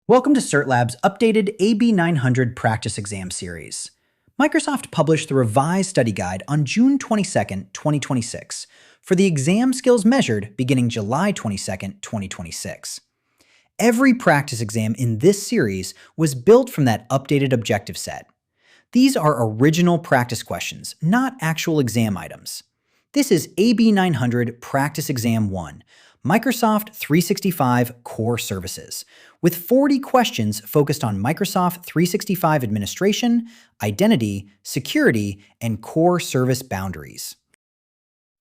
Welcome to CertLab's updated AB-900 practice exam series. Microsoft published the revised study guide on June 22, 2026, for the exam skills measured beginning July 22, 2026. Every practice exam in this series was built from that updated objective set. These are original practice questions, not actual exam items. This is AB-900 Practice Exam 1, Microsoft 365 Core Services, with 40 questions focused on Microsoft 365 administration, identity, security, and core service boundaries.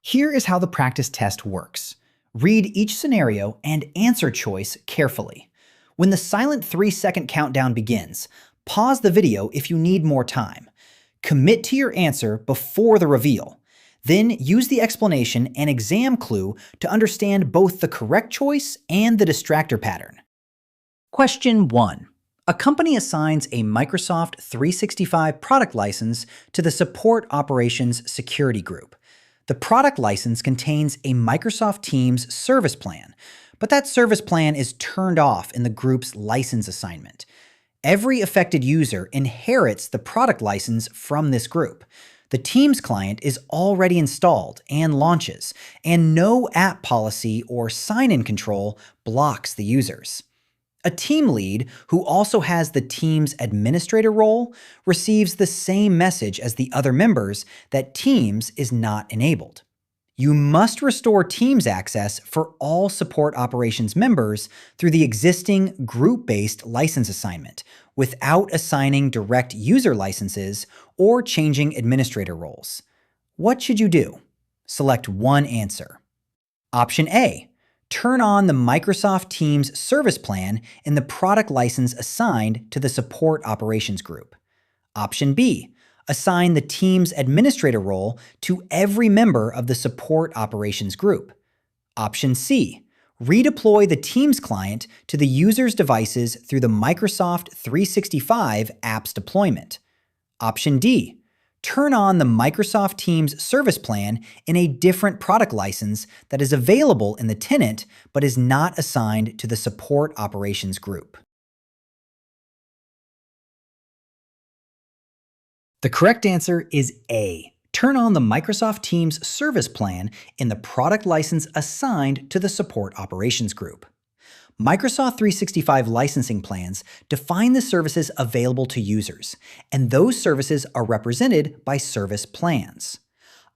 Here is how the practice test works. Read each scenario and answer choice carefully. When the silent 3-second countdown begins, pause the video if you need more time. Commit to your answer before the reveal. Then use the explanation and exam clue to understand both the correct choice and the distractor pattern. Question 1. A company assigns a Microsoft 365 product license to the Support Operations Security Group. The product license contains a Microsoft Teams service plan, but that service plan is turned off in the group's license assignment. Every affected user inherits the product license from this group. The Teams client is already installed and launches, and no app policy or sign-in control blocks the users. A team lead, who also has the Teams administrator role, receives the same message as the other members that Teams is not enabled. You must restore Teams access for all support operations members through the existing group-based license assignment without assigning direct user licenses or changing administrator roles. What should you do? Select one answer. Option A. Turn on the Microsoft Teams service plan in the product license assigned to the support operations group. Option B. Assign the Teams administrator role to every member of the support operations group. Option C. Redeploy the Teams client to the user's devices through the Microsoft 365 apps deployment. Option D. Turn on the Microsoft Teams service plan in a different product license that is available in the tenant but is not assigned to the support operations group. The correct answer is A. Turn on the Microsoft Teams service plan in the product license assigned to the support operations group. Microsoft 365 licensing plans define the services available to users, and those services are represented by service plans.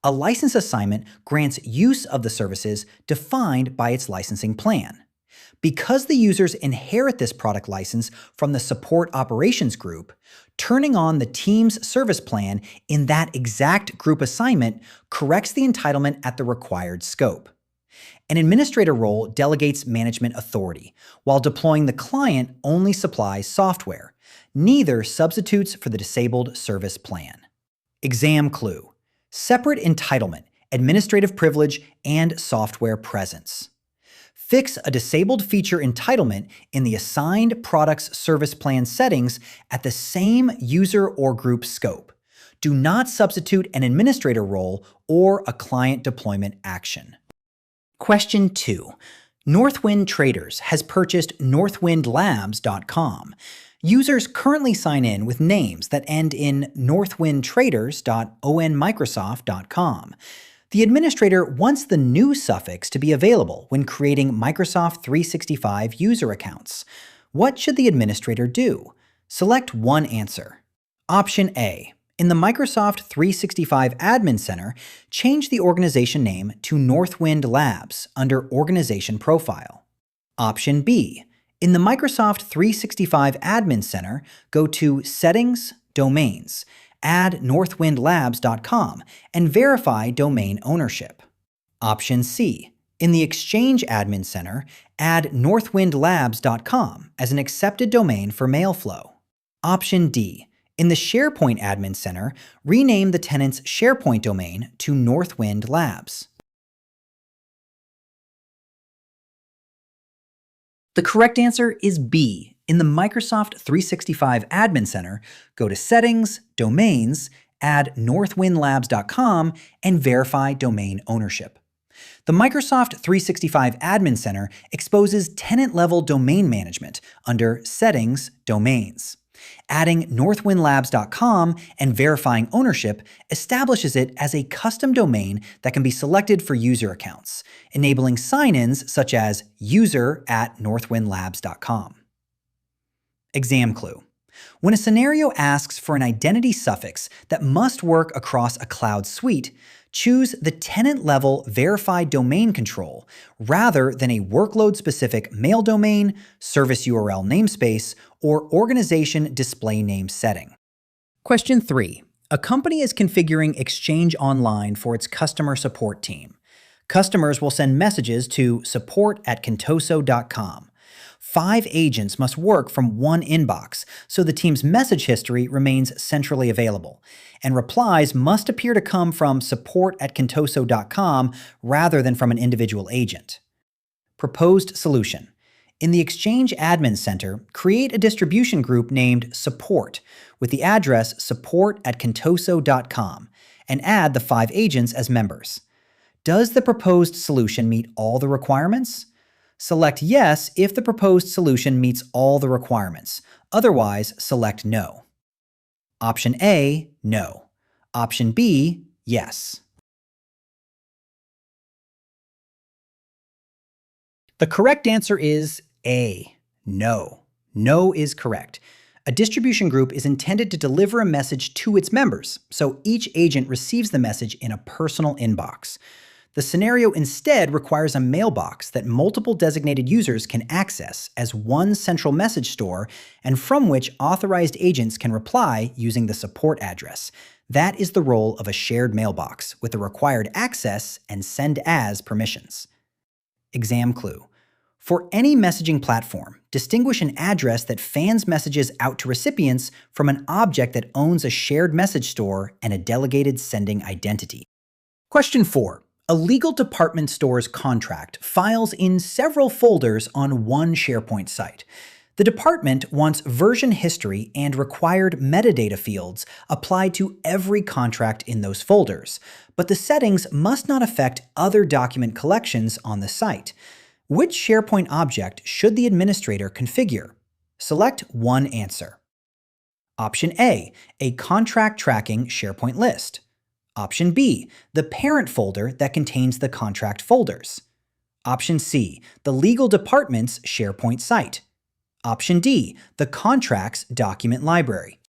A license assignment grants use of the services defined by its licensing plan. Because the users inherit this product license from the support operations group, turning on the Teams service plan in that exact group assignment corrects the entitlement at the required scope. An administrator role delegates management authority, while deploying the client only supplies software. Neither substitutes for the disabled service plan. Exam clue: separate entitlement, administrative privilege, and software presence. Fix a disabled feature entitlement in the assigned product's service plan settings at the same user or group scope. Do not substitute an administrator role or a client deployment action. Question 2. Northwind Traders has purchased northwindlabs.com. Users currently sign in with names that end in northwindtraders.onmicrosoft.com. The administrator wants the new suffix to be available when creating Microsoft 365 user accounts. What should the administrator do? Select one answer. Option A. In the Microsoft 365 Admin Center, change the organization name to Northwind Labs under Organization Profile. Option B. In the Microsoft 365 Admin Center, go to Settings, Domains, add northwindlabs.com, and verify domain ownership. Option C. In the Exchange Admin Center, add northwindlabs.com as an accepted domain for Mailflow. Option D. In the SharePoint Admin Center, rename the tenant's SharePoint domain to Northwind Labs. The correct answer is B. In the Microsoft 365 Admin Center, go to Settings, Domains, add northwindlabs.com, and verify domain ownership. The Microsoft 365 Admin Center exposes tenant-level domain management under Settings, Domains. Adding northwindlabs.com and verifying ownership establishes it as a custom domain that can be selected for user accounts, enabling sign-ins such as user@northwindlabs.com. Exam clue. When a scenario asks for an identity suffix that must work across a cloud suite, choose the tenant-level verified domain control rather than a workload-specific mail domain, service URL namespace, or organization display name setting. Question 3. A company is configuring Exchange Online for its customer support team. Customers will send messages to support@contoso.com. 5 agents must work from one inbox, so the team's message history remains centrally available, and replies must appear to come from support@contoso.com rather than from an individual agent. Proposed solution. In the Exchange Admin Center, create a distribution group named Support with the address support@contoso.com and add the 5 agents as members. Does the proposed solution meet all the requirements? Select Yes if the proposed solution meets all the requirements. Otherwise, select No. Option A, No. Option B, Yes. The correct answer is A, No. No is correct. A distribution group is intended to deliver a message to its members, so each agent receives the message in a personal inbox. The scenario instead requires a mailbox that multiple designated users can access as one central message store and from which authorized agents can reply using the support address. That is the role of a shared mailbox with the required access and send as permissions. Exam clue. For any messaging platform, distinguish an address that fans messages out to recipients from an object that owns a shared message store and a delegated sending identity. Question 4. A legal department store's contract files in several folders on one SharePoint site. The department wants version history and required metadata fields applied to every contract in those folders, but the settings must not affect other document collections on the site. Which SharePoint object should the administrator configure? Select one answer. Option A, a contract tracking SharePoint list. Option B, the parent folder that contains the contract folders. Option C, the legal department's SharePoint site. Option D, the contracts document library.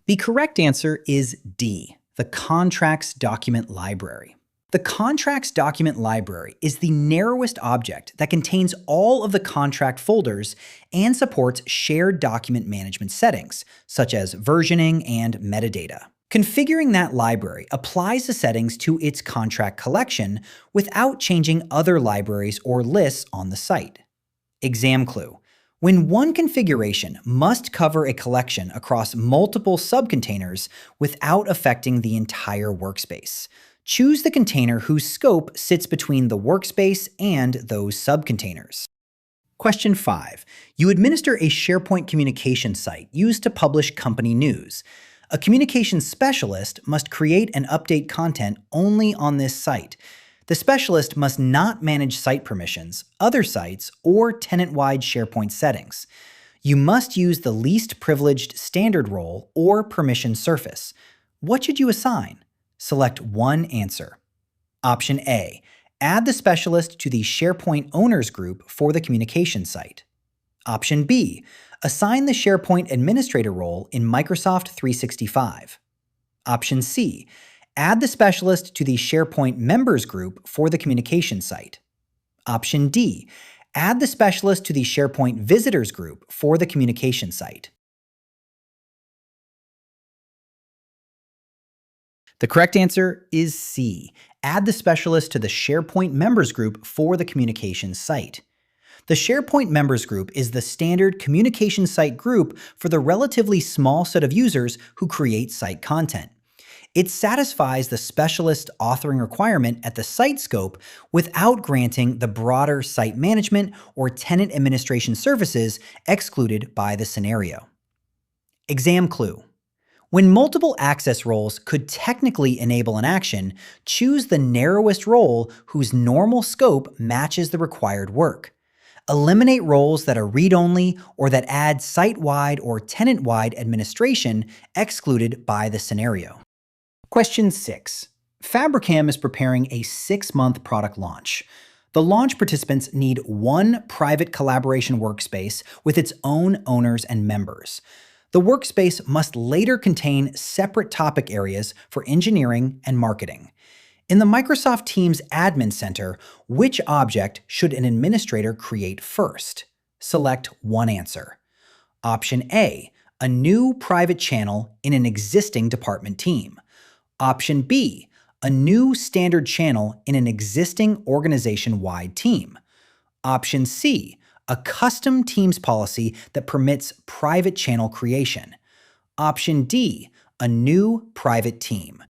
The correct answer is D, the contracts document library. The contracts document library is the narrowest object that contains all of the contract folders and supports shared document management settings, such as versioning and metadata. Configuring that library applies the settings to its contract collection without changing other libraries or lists on the site. Exam clue. When one configuration must cover a collection across multiple subcontainers without affecting the entire workspace, choose the container whose scope sits between the workspace and those subcontainers. Question 5. You administer a SharePoint communication site used to publish company news. A communications specialist must create and update content only on this site. The specialist must not manage site permissions, other sites, or tenant-wide SharePoint settings. You must use the least privileged standard role or permission surface. What should you assign? Select one answer. Option A, add the specialist to the SharePoint Owners group for the communication site. Option B, assign the SharePoint Administrator role in Microsoft 365. Option C, add the specialist to the SharePoint Members group for the communication site. Option D, add the specialist to the SharePoint Visitors group for the communication site. The correct answer is C. Add the specialist to the SharePoint Members group for the communications site. The SharePoint Members group is the standard communication site group for the relatively small set of users who create site content. It satisfies the specialist authoring requirement at the site scope without granting the broader site management or tenant administration services excluded by the scenario. Exam clue. When multiple access roles could technically enable an action, choose the narrowest role whose normal scope matches the required work. Eliminate roles that are read-only or that add site-wide or tenant-wide administration excluded by the scenario. Question 6. Fabricam is preparing a 6-month product launch. The launch participants need one private collaboration workspace with its own owners and members. The workspace must later contain separate topic areas for engineering and marketing. In the Microsoft Teams Admin Center, which object should an administrator create first? Select one answer. Option A, a new private channel in an existing department team. Option B, a new standard channel in an existing organization-wide team. Option C, a custom Teams policy that permits private channel creation. Option D, a new private team.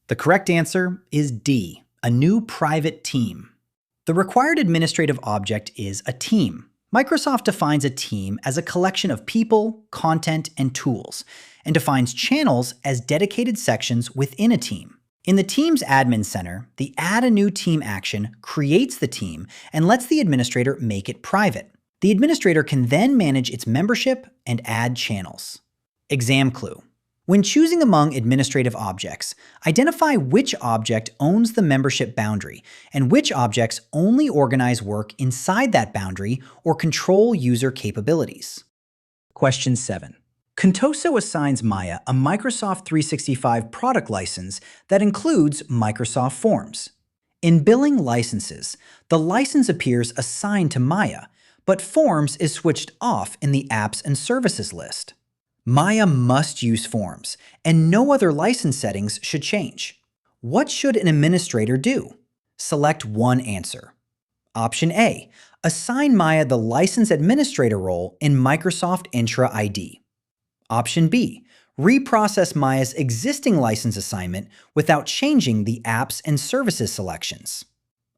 The correct answer is D, a new private team. The required administrative object is a team. Microsoft defines a team as a collection of people, content, and tools, and defines channels as dedicated sections within a team. In the Teams Admin Center, the Add a New Team action creates the team and lets the administrator make it private. The administrator can then manage its membership and add channels. Exam clue. When choosing among administrative objects, identify which object owns the membership boundary and which objects only organize work inside that boundary or control user capabilities. Question 7. Contoso assigns Maya a Microsoft 365 product license that includes Microsoft Forms. In billing licenses, the license appears assigned to Maya, but Forms is switched off in the Apps and Services list. Maya must use Forms, and no other license settings should change. What should an administrator do? Select one answer. Option A, assign Maya the license administrator role in Microsoft Entra ID. Option B, reprocess Maya's existing license assignment without changing the Apps and Services selections.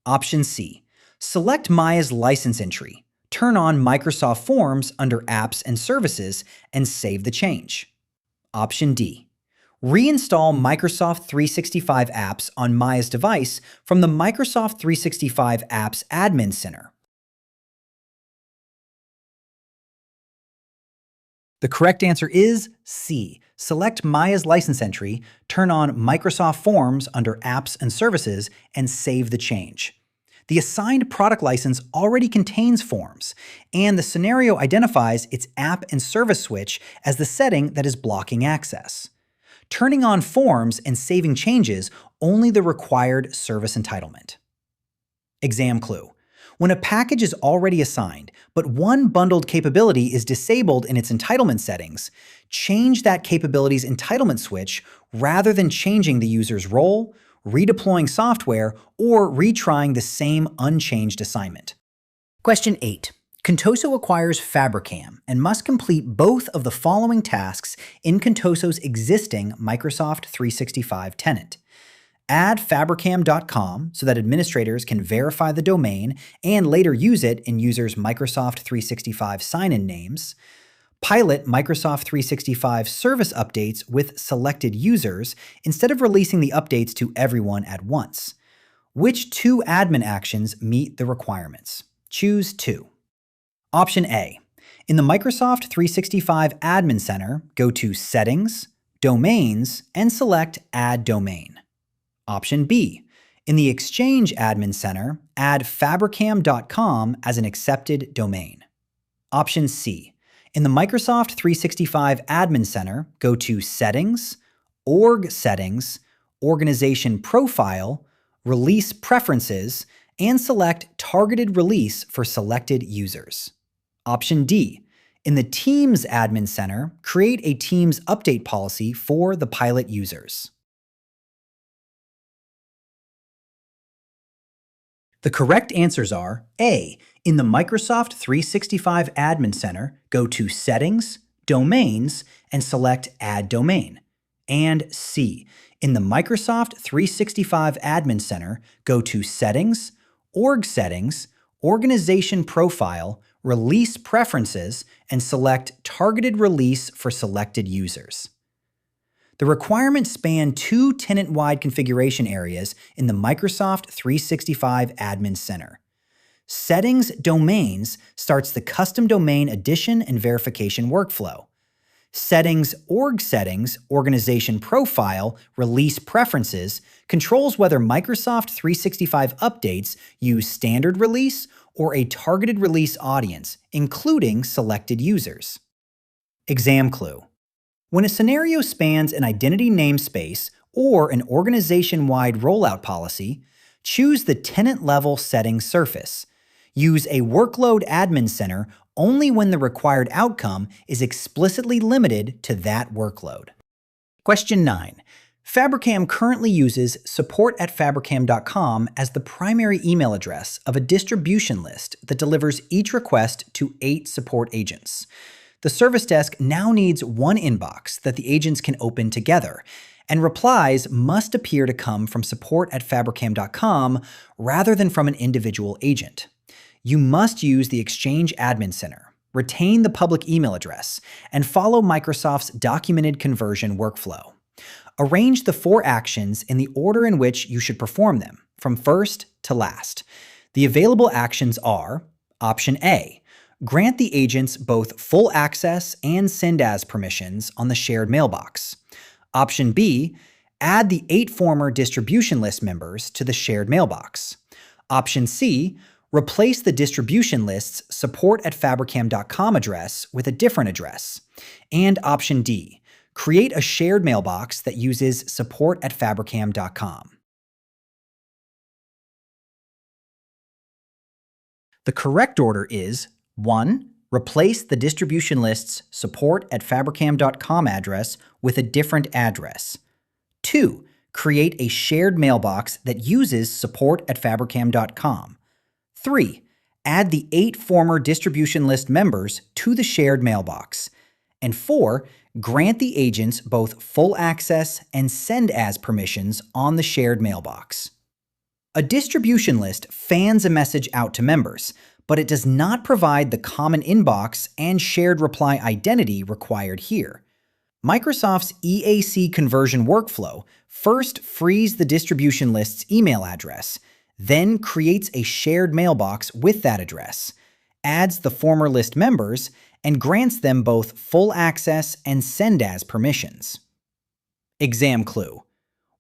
Option C, select Maya's license entry, turn on Microsoft Forms under Apps and Services, and save the change. Option D, reinstall Microsoft 365 apps on Maya's device from the Microsoft 365 Apps Admin Center. The correct answer is C. Select Maya's license entry, turn on Microsoft Forms under Apps and Services, and save the change. The assigned product license already contains Forms, and the scenario identifies its app and service switch as the setting that is blocking access. Turning on Forms and saving changes only the required service entitlement. Exam clue. When a package is already assigned, but one bundled capability is disabled in its entitlement settings, change that capability's entitlement switch rather than changing the user's role, redeploying software, or retrying the same unchanged assignment. Question 8. Contoso acquires Fabricam and must complete both of the following tasks in Contoso's existing Microsoft 365 tenant. Add fabricam.com so that administrators can verify the domain and later use it in users' Microsoft 365 sign-in names. Pilot Microsoft 365 service updates with selected users instead of releasing the updates to everyone at once. Which two admin actions meet the requirements? Choose two. Option A. In the Microsoft 365 Admin Center, go to Settings, Domains, and select Add Domain. Option B. In the Exchange Admin Center, add fabricam.com as an accepted domain. Option C. In the Microsoft 365 Admin Center, go to Settings, Org Settings, Organization Profile, Release Preferences, and select Targeted Release for selected users. Option D. In the Teams Admin Center, create a Teams update policy for the pilot users. The correct answers are A. In the Microsoft 365 Admin Center, go to Settings, Domains, and select Add Domain. And C. In the Microsoft 365 Admin Center, go to Settings, Org Settings, Organization Profile, release preferences, and select targeted release for selected users. The requirements span two tenant-wide configuration areas in the Microsoft 365 Admin Center. Settings Domains starts the custom domain addition and verification workflow. Settings Org Settings Organization Profile Release Preferences controls whether Microsoft 365 updates use standard release or a targeted release audience, including selected users. Exam clue. When a scenario spans an identity namespace or an organization-wide rollout policy, choose the tenant-level settings surface. Use a workload admin center only when the required outcome is explicitly limited to that workload. Question 9. Fabricam currently uses support@fabricam.com as the primary email address of a distribution list that delivers each request to 8 support agents. The service desk now needs one inbox that the agents can open together, and replies must appear to come from support@fabricam.com rather than from an individual agent. You must use the Exchange Admin Center, retain the public email address, and follow Microsoft's documented conversion workflow. Arrange the 4 actions in the order in which you should perform them, from first to last. The available actions are: Option A, grant the agents both full access and send as permissions on the shared mailbox. Option B, add the 8 former distribution list members to the shared mailbox. Option C, replace the distribution list's support@fabricam.com address with a different address. And Option D, create a shared mailbox that uses support@fabricam.com. The correct order is 1. Replace the distribution list's support@fabricam.com address with a different address. 2. Create a shared mailbox that uses support@fabricam.com. 3. Add the 8 former distribution list members to the shared mailbox. And 4. Grant the agents both full access and send as permissions on the shared mailbox. A distribution list fans a message out to members, but it does not provide the common inbox and shared reply identity required here. Microsoft's EAC conversion workflow first frees the distribution list's email address, then creates a shared mailbox with that address, adds the former list members, and grants them both full access and send as permissions. Exam clue.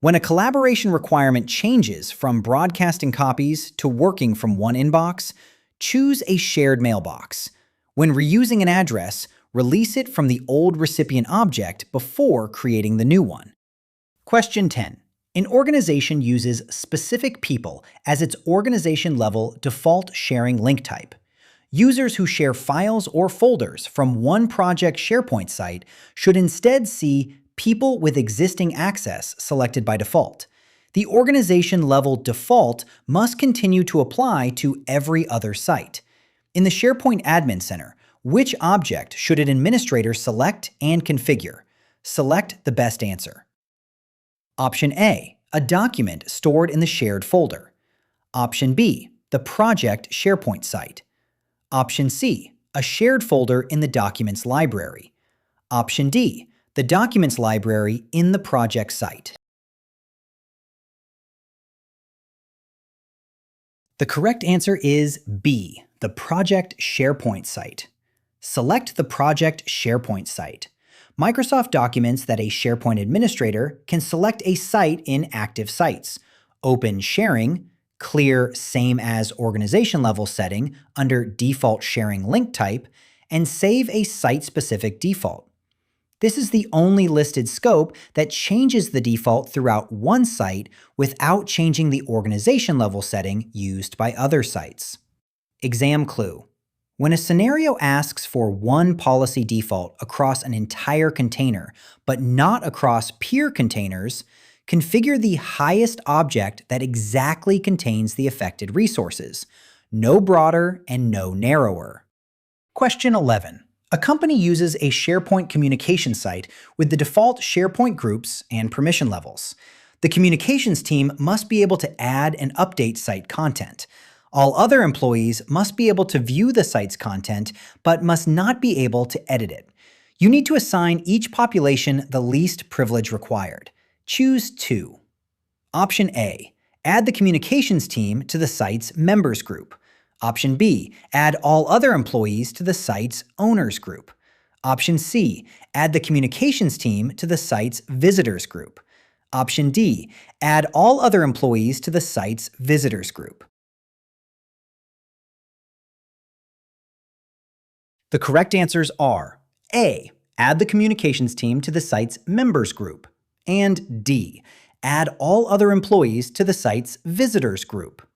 When a collaboration requirement changes from broadcasting copies to working from one inbox, choose a shared mailbox. When reusing an address, release it from the old recipient object before creating the new one. Question 10. An organization uses specific people as its organization-level default sharing link type. Users who share files or folders from one project SharePoint site should instead see People with Existing Access selected by default. The organization-level default must continue to apply to every other site. In the SharePoint Admin Center, which object should an administrator select and configure? Select the best answer. Option A, a document stored in the shared folder. Option B, the project SharePoint site. Option C, a shared folder in the documents library. Option D, the documents library in the project site. The correct answer is B, the project SharePoint site. Select the project SharePoint site. Microsoft documents that a SharePoint administrator can select a site in Active Sites, open Sharing, clear Same as Organization Level setting under Default Sharing Link Type, and save a site-specific default. This is the only listed scope that changes the default throughout one site without changing the organization level setting used by other sites. Exam clue. When a scenario asks for one policy default across an entire container, but not across peer containers, configure the highest object that exactly contains the affected resources, no broader and no narrower. Question 11. A company uses a SharePoint communication site with the default SharePoint groups and permission levels. The communications team must be able to add and update site content. All other employees must be able to view the site's content, but must not be able to edit it. You need to assign each population the least privilege required. Choose 2. Option A. Add the communications team to the site's members group. Option B. Add all other employees to the site's owners group. Option C. Add the communications team to the site's visitors group. Option D. Add all other employees to the site's visitors group. The correct answers are A. Add the communications team to the site's members group, and D. Add all other employees to the site's visitors group.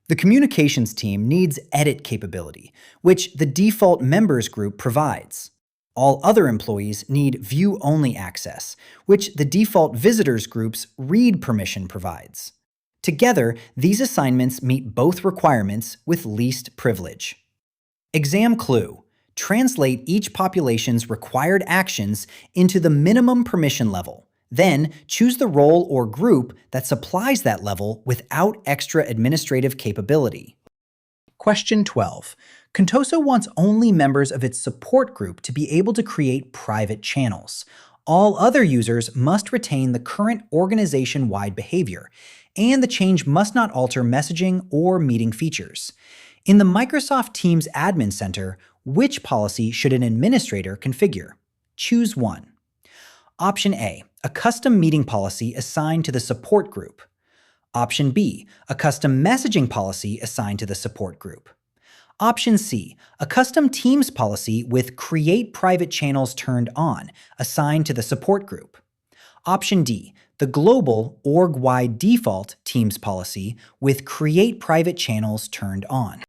The communications team needs edit capability, which the default members group provides. All other employees need view-only access, which the default visitors group's read permission provides. Together, these assignments meet both requirements with least privilege. Exam clue. Translate each population's required actions into the minimum permission level. Then, choose the role or group that supplies that level without extra administrative capability. Question 12. Contoso wants only members of its support group to be able to create private channels. All other users must retain the current organization-wide behavior, and the change must not alter messaging or meeting features. In the Microsoft Teams Admin Center, which policy should an administrator configure? Choose 1. Option A. A custom meeting policy assigned to the support group. Option B. A custom messaging policy assigned to the support group. Option C. A custom Teams policy with Create Private Channels turned on, assigned to the support group. Option D. The global org-wide default Teams policy with Create Private Channels turned on.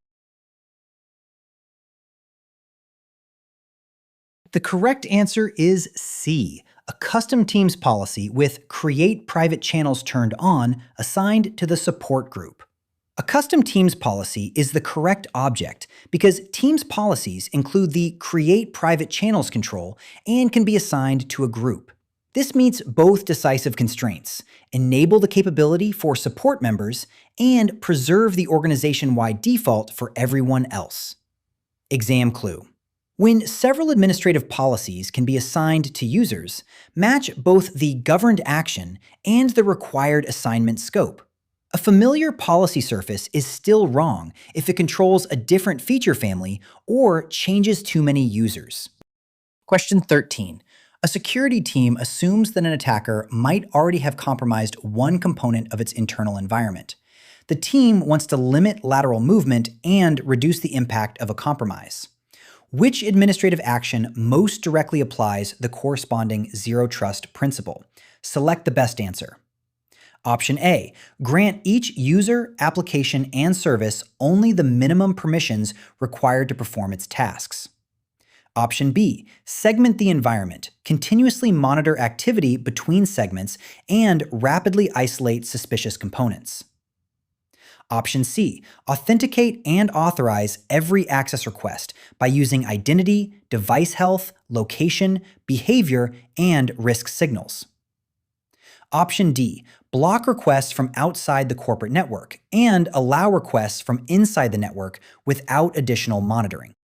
The correct answer is C. A custom Teams policy with Create Private Channels turned on assigned to the support group. A custom Teams policy is the correct object because Teams policies include the Create Private Channels control and can be assigned to a group. This meets both decisive constraints: enable the capability for support members and preserve the organization-wide default for everyone else. Exam clue. When several administrative policies can be assigned to users, match both the governed action and the required assignment scope. A familiar policy surface is still wrong if it controls a different feature family or changes too many users. Question 13. A security team assumes that an attacker might already have compromised one component of its internal environment. The team wants to limit lateral movement and reduce the impact of a compromise. Which administrative action most directly applies the corresponding zero trust principle? Select the best answer. Option A. Grant each user, application, and service only the minimum permissions required to perform its tasks. Option B. Segment the environment, continuously monitor activity between segments, and rapidly isolate suspicious components. Option C. Authenticate and authorize every access request by using identity, device health, location, behavior, and risk signals. Option D. Block requests from outside the corporate network and allow requests from inside the network without additional monitoring.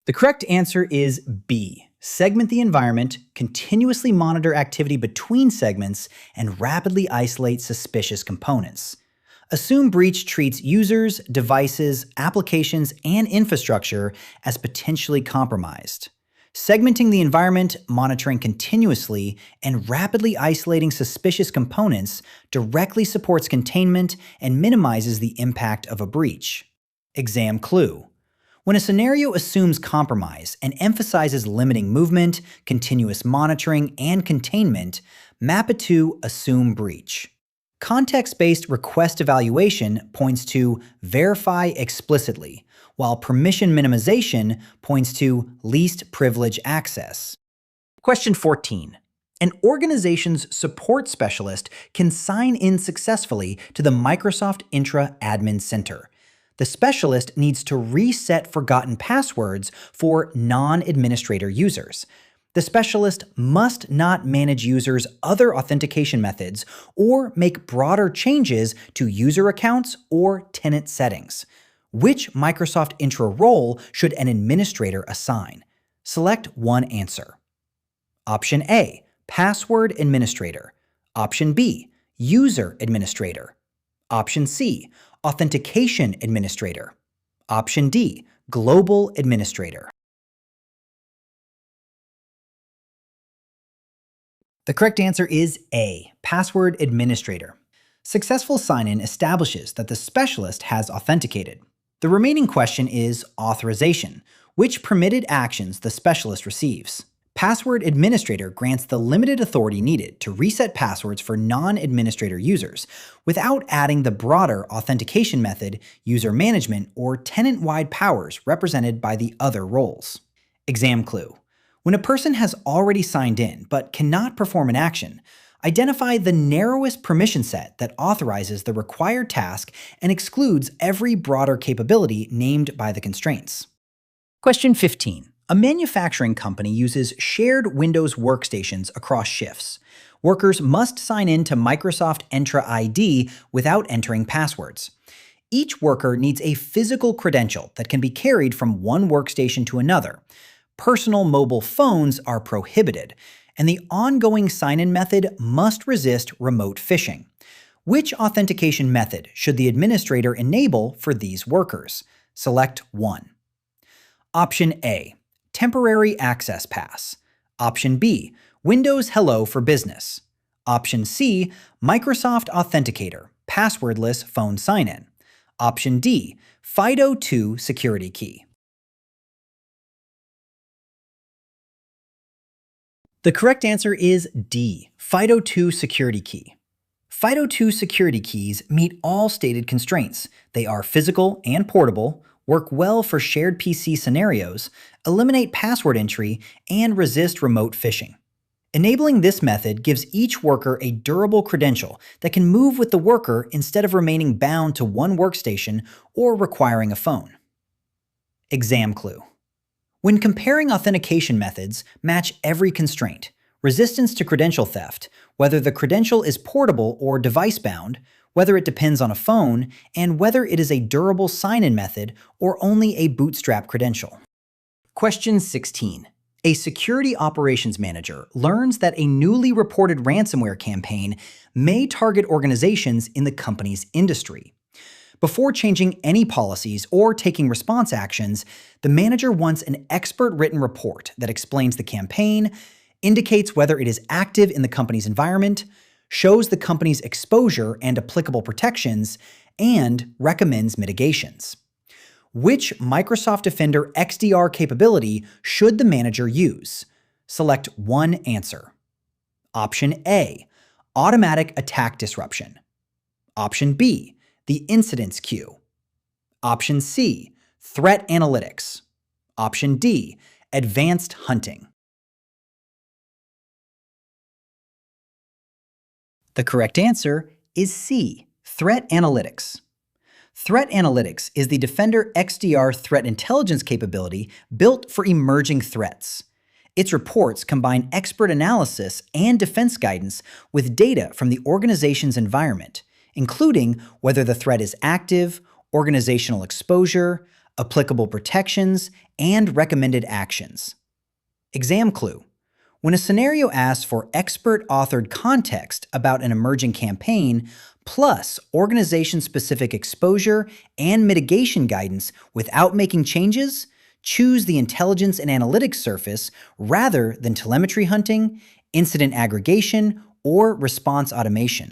The correct answer is B. Segment the environment, continuously monitor activity between segments, and rapidly isolate suspicious components. Assume breach treats users, devices, applications, and infrastructure as potentially compromised. Segmenting the environment, monitoring continuously, and rapidly isolating suspicious components directly supports containment and minimizes the impact of a breach. Exam clue. When a scenario assumes compromise and emphasizes limiting movement, continuous monitoring, and containment, map it to assume breach. Context-based request evaluation points to verify explicitly, while permission minimization points to least privilege access. Question 14. An organization's support specialist can sign in successfully to the Microsoft Entra Admin Center. The specialist needs to reset forgotten passwords for non-administrator users. The specialist must not manage users' other authentication methods or make broader changes to user accounts or tenant settings. Which Microsoft Entra role should an administrator assign? Select one answer. Option A, Password Administrator. Option B, User Administrator. Option C, Authentication Administrator. Option D, Global Administrator. The correct answer is A, Password Administrator. Successful sign-in establishes that the specialist has authenticated. The remaining question is authorization, which permitted actions the specialist receives. Password Administrator grants the limited authority needed to reset passwords for non-administrator users without adding the broader authentication method, user management, or tenant-wide powers represented by the other roles. Exam clue. When a person has already signed in but cannot perform an action, identify the narrowest permission set that authorizes the required task and excludes every broader capability named by the constraints. Question 15. A manufacturing company uses shared Windows workstations across shifts. Workers must sign in to Microsoft Entra ID without entering passwords. Each worker needs a physical credential that can be carried from one workstation to another. Personal mobile phones are prohibited, and the ongoing sign-in method must resist remote phishing. Which authentication method should the administrator enable for these workers? Select one. Option A, Temporary Access Pass. Option B, Windows Hello for Business. Option C, Microsoft Authenticator, passwordless phone sign-in. Option D, FIDO2 security key. The correct answer is D, FIDO2 security key. FIDO2 security keys meet all stated constraints. They are physical and portable, work well for shared PC scenarios, eliminate password entry, and resist remote phishing. Enabling this method gives each worker a durable credential that can move with the worker instead of remaining bound to one workstation or requiring a phone. Exam clue. When comparing authentication methods, match every constraint: resistance to credential theft, whether the credential is portable or device-bound, whether it depends on a phone, and whether it is a durable sign-in method or only a bootstrap credential. Question 16. A security operations manager learns that a newly reported ransomware campaign may target organizations in the company's industry. Before changing any policies or taking response actions, the manager wants an expert-written report that explains the campaign, indicates whether it is active in the company's environment, shows the company's exposure and applicable protections, and recommends mitigations. Which Microsoft Defender XDR capability should the manager use? Select one answer. Option A, Automatic Attack Disruption. Option B, the incidents queue. Option C, threat analytics. Option D, advanced hunting. The correct answer is C, threat analytics. Threat analytics is the Defender XDR threat intelligence capability built for emerging threats. Its reports combine expert analysis and defense guidance with data from the organization's environment, including whether the threat is active, organizational exposure, applicable protections, and recommended actions. Exam clue. When a scenario asks for expert-authored context about an emerging campaign, plus organization-specific exposure and mitigation guidance without making changes, choose the intelligence and analytics surface rather than telemetry hunting, incident aggregation, or response automation.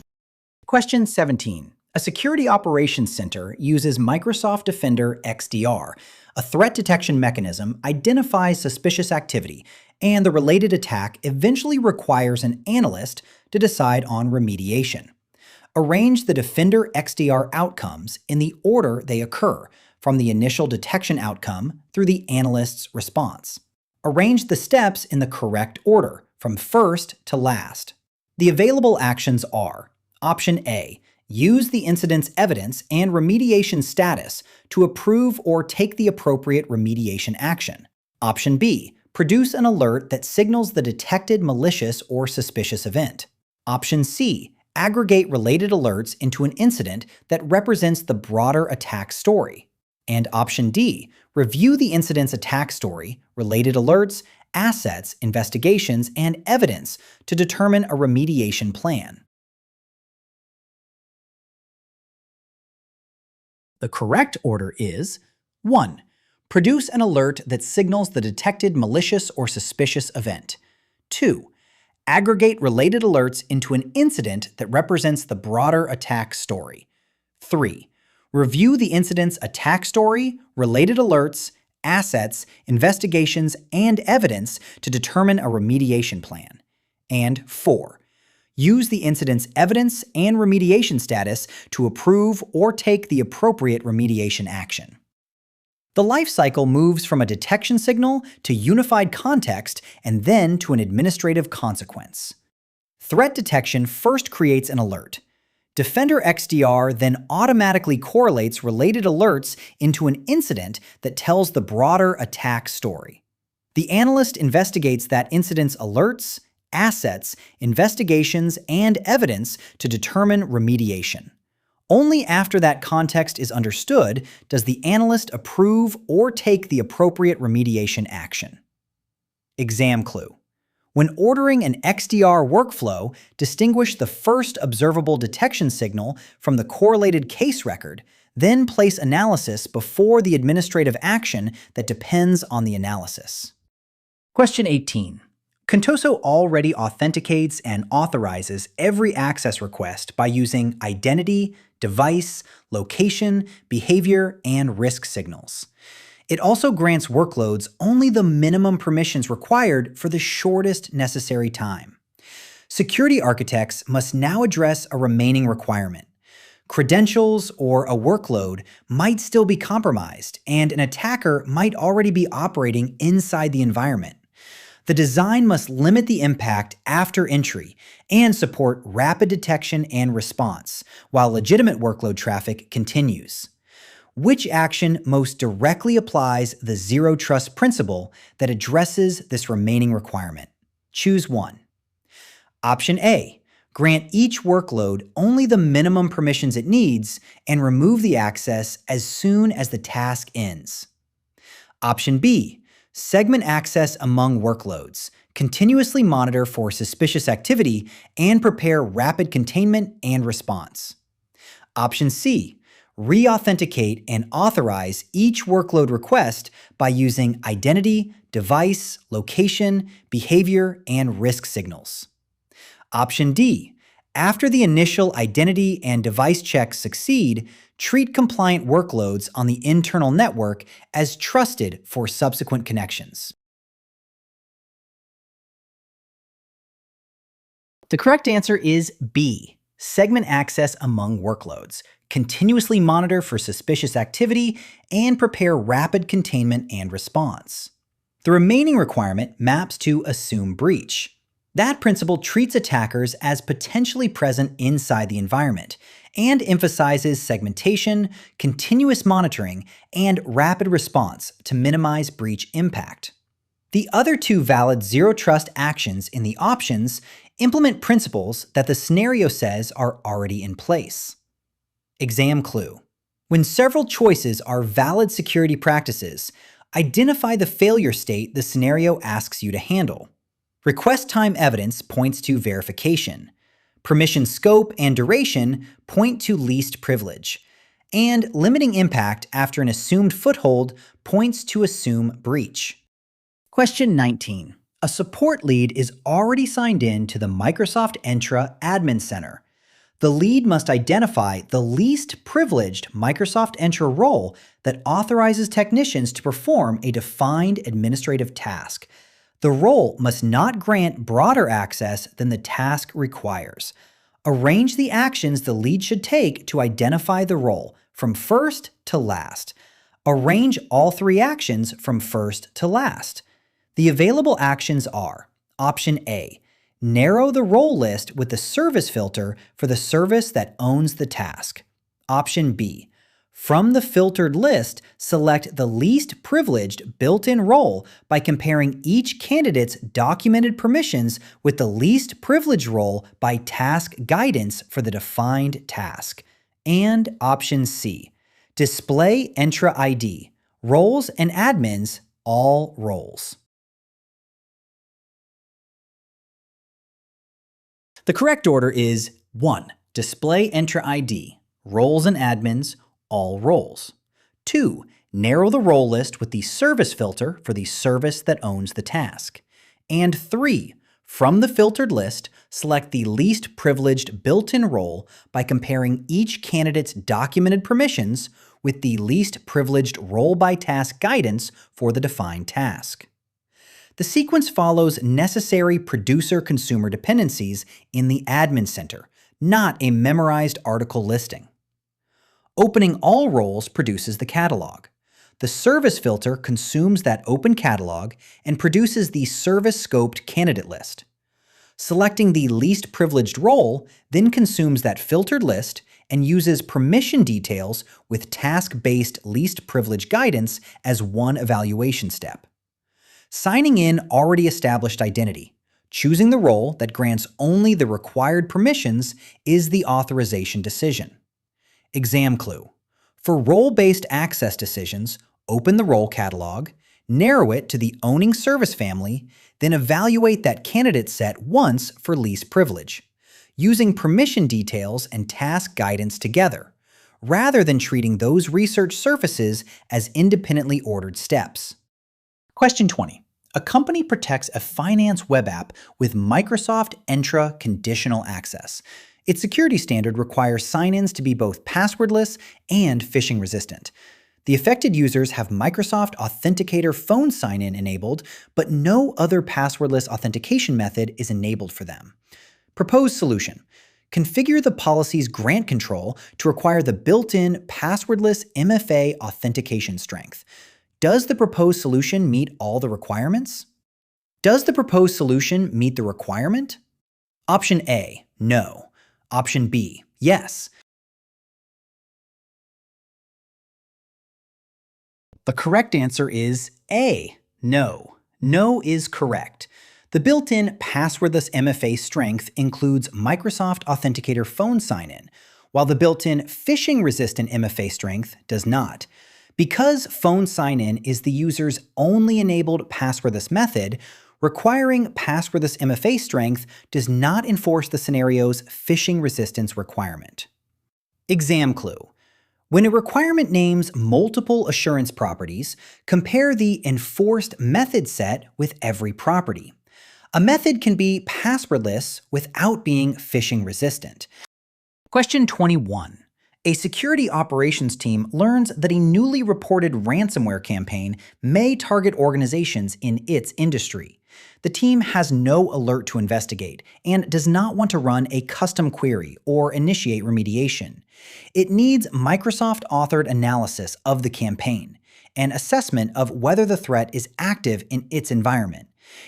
Question 17. A security operations center uses Microsoft Defender XDR. A threat detection mechanism identifies suspicious activity, and the related attack eventually requires an analyst to decide on remediation. Arrange the Defender XDR outcomes in the order they occur, from the initial detection outcome through the analyst's response. Arrange the steps in the correct order, from first to last. The available actions are: Option A, use the incident's evidence and remediation status to approve or take the appropriate remediation action. Option B, Produce an alert that signals the detected malicious or suspicious event. Option C. Aggregate related alerts into an incident that represents the broader attack story. And Option D. Review the incident's attack story, related alerts, assets, investigations, and evidence to determine a remediation plan. The correct order is 1. Produce an alert that signals the detected malicious or suspicious event. 2. Aggregate related alerts into an incident that represents the broader attack story. 3. Review the incident's attack story, related alerts, assets, investigations, and evidence to determine a remediation plan. And 4. Use the incident's evidence and remediation status to approve or take the appropriate remediation action. The life cycle moves from a detection signal to unified context and then to an administrative consequence. Threat detection first creates an alert. Defender XDR then automatically correlates related alerts into an incident that tells the broader attack story. The analyst investigates that incident's alerts, assets, investigations, and evidence to determine remediation. Only after that context is understood does the analyst approve or take the appropriate remediation action. Exam clue. When ordering an XDR workflow, distinguish the first observable detection signal from the correlated case record, then place analysis before the administrative action that depends on the analysis. Question 18. Contoso already authenticates and authorizes every access request by using identity, device, location, behavior, and risk signals. It also grants workloads only the minimum permissions required for the shortest necessary time. Security architects must now address a remaining requirement. Credentials or a workload might still be compromised, and an attacker might already be operating inside the environment. The design must limit the impact after entry and support rapid detection and response, while legitimate workload traffic continues. Which action most directly applies the zero trust principle that addresses this remaining requirement? Choose one. Option A. Grant each workload only the minimum permissions it needs and remove the access as soon as the task ends. Option B. Segment access among workloads, continuously monitor for suspicious activity, and prepare rapid containment and response. Option C. Re-authenticate and authorize each workload request by using identity, device, location, behavior, and risk signals. Option D. After the initial identity and device checks succeed, treat compliant workloads on the internal network as trusted for subsequent connections. The correct answer is B. Segment access among workloads. Continuously monitor for suspicious activity and prepare rapid containment and response. The remaining requirement maps to assume breach. That principle treats attackers as potentially present inside the environment and emphasizes segmentation, continuous monitoring, and rapid response to minimize breach impact. The other two valid zero trust actions in the options implement principles that the scenario says are already in place. Exam clue. When several choices are valid security practices, identify the failure state the scenario asks you to handle. Request time evidence points to verification. Permission scope and duration point to least privilege. And limiting impact after an assumed foothold points to assume breach. Question 19. A support lead is already signed in to the Microsoft Entra Admin Center. The lead must identify the least privileged Microsoft Entra role that authorizes technicians to perform a defined administrative task. The role must not grant broader access than the task requires. Arrange the actions the lead should take to identify the role, from first to last. Arrange all three actions from first to last. The available actions are: Option A. Narrow the role list with the service filter for the service that owns the task. Option B. From the filtered list, select the least privileged built-in role by comparing each candidate's documented permissions with the least privileged role by task guidance for the defined task. And option C, display Entra ID, roles and admins, all roles. The correct order is 1. Display Entra ID, roles and admins, all roles. 2. Narrow the role list with the service filter for the service that owns the task. And 3. From the filtered list, select the least privileged built-in role by comparing each candidate's documented permissions with the least privileged role by task guidance for the defined task. The sequence follows necessary producer-consumer dependencies in the admin center, not a memorized article listing. Opening all roles produces the catalog. The service filter consumes that open catalog and produces the service-scoped candidate list. Selecting the least privileged role then consumes that filtered list and uses permission details with task-based least privilege guidance as one evaluation step. Signing in already established identity, choosing the role that grants only the required permissions is the authorization decision. Exam clue. For role-based access decisions, open the role catalog, narrow it to the owning service family, then evaluate that candidate set once for least privilege, using permission details and task guidance together, rather than treating those research surfaces as independently ordered steps. Question 20. A company protects a finance web app with Microsoft Entra conditional access. Its security standard requires sign-ins to be both passwordless and phishing resistant. The affected users have Microsoft Authenticator phone sign-in enabled, but no other passwordless authentication method is enabled for them. Proposed solution. Configure the policy's grant control to require the built-in passwordless MFA authentication strength. Does the proposed solution meet all the requirements? Does the proposed solution meet the requirement? Option A, no. Option B, yes. The correct answer is A, no. No is correct. The built-in passwordless MFA strength includes Microsoft Authenticator phone sign-in, while the built-in phishing-resistant MFA strength does not. Because phone sign-in is the user's only enabled passwordless method, requiring passwordless MFA strength does not enforce the scenario's phishing resistance requirement. Exam clue. When a requirement names multiple assurance properties, compare the enforced method set with every property. A method can be passwordless without being phishing resistant. Question 21. A security operations team learns that a newly reported ransomware campaign may target organizations in its industry. The team has no alert to investigate and does not want to run a custom query or initiate remediation. It needs Microsoft-authored analysis of the campaign, an assessment of whether the threat is active in its environment,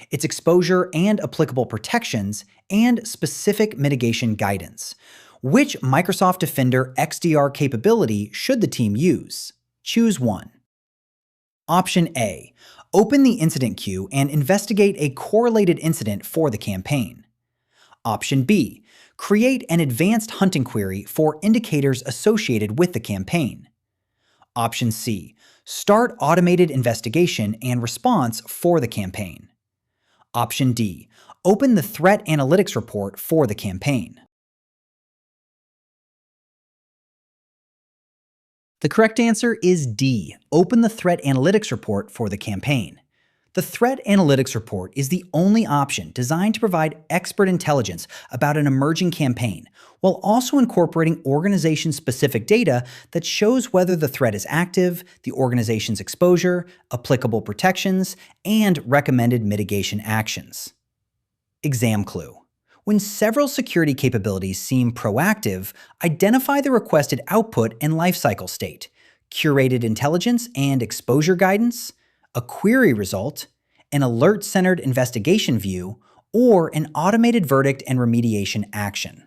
its exposure and applicable protections, and specific mitigation guidance. Which Microsoft Defender XDR capability should the team use? Choose one. Option A. Open the incident queue and investigate a correlated incident for the campaign. Option B. Create an advanced hunting query for indicators associated with the campaign. Option C. Start automated investigation and response for the campaign. Option D. Open the threat analytics report for the campaign. The correct answer is D. Open the threat analytics report for the campaign. The threat analytics report is the only option designed to provide expert intelligence about an emerging campaign, while also incorporating organization-specific data that shows whether the threat is active, the organization's exposure, applicable protections, and recommended mitigation actions. Exam clue. When several security capabilities seem proactive, identify the requested output and lifecycle state, curated intelligence and exposure guidance, a query result, an alert-centered investigation view, or an automated verdict and remediation action.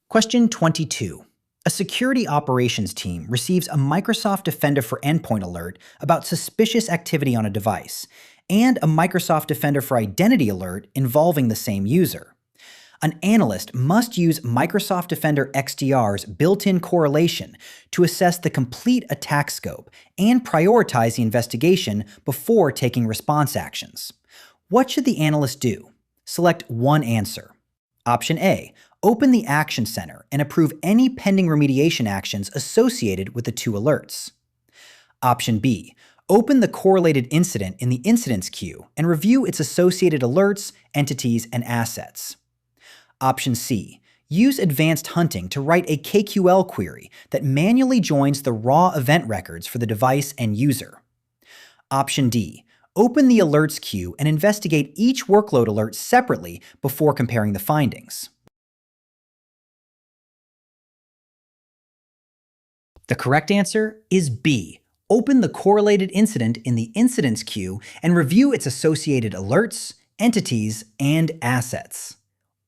Question 22. A security operations team receives a Microsoft Defender for Endpoint alert about suspicious activity on a device, and a Microsoft Defender for Identity alert involving the same user. An analyst must use Microsoft Defender XDR's built-in correlation to assess the complete attack scope and prioritize the investigation before taking response actions. What should the analyst do? Select one answer. Option A. Open the Action Center and approve any pending remediation actions associated with the two alerts. Option B. Open the correlated incident in the incidents queue and review its associated alerts, entities, and assets. Option C. Use advanced hunting to write a KQL query that manually joins the raw event records for the device and user. Option D. Open the alerts queue and investigate each workload alert separately before comparing the findings. The correct answer is B. Open the correlated incident in the incidents queue and review its associated alerts, entities, and assets.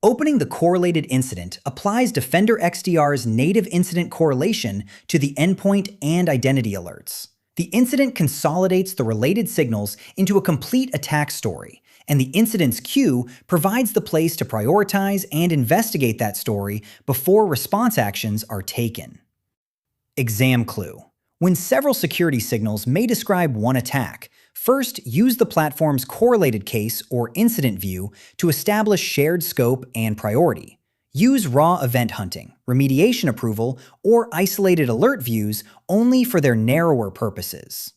Opening the correlated incident applies Defender XDR's native incident correlation to the endpoint and identity alerts. The incident consolidates the related signals into a complete attack story, and the incidents queue provides the place to prioritize and investigate that story before response actions are taken. Exam clue. When several security signals may describe one attack, first use the platform's correlated case or incident view to establish shared scope and priority. Use raw event hunting, remediation approval, or isolated alert views only for their narrower purposes.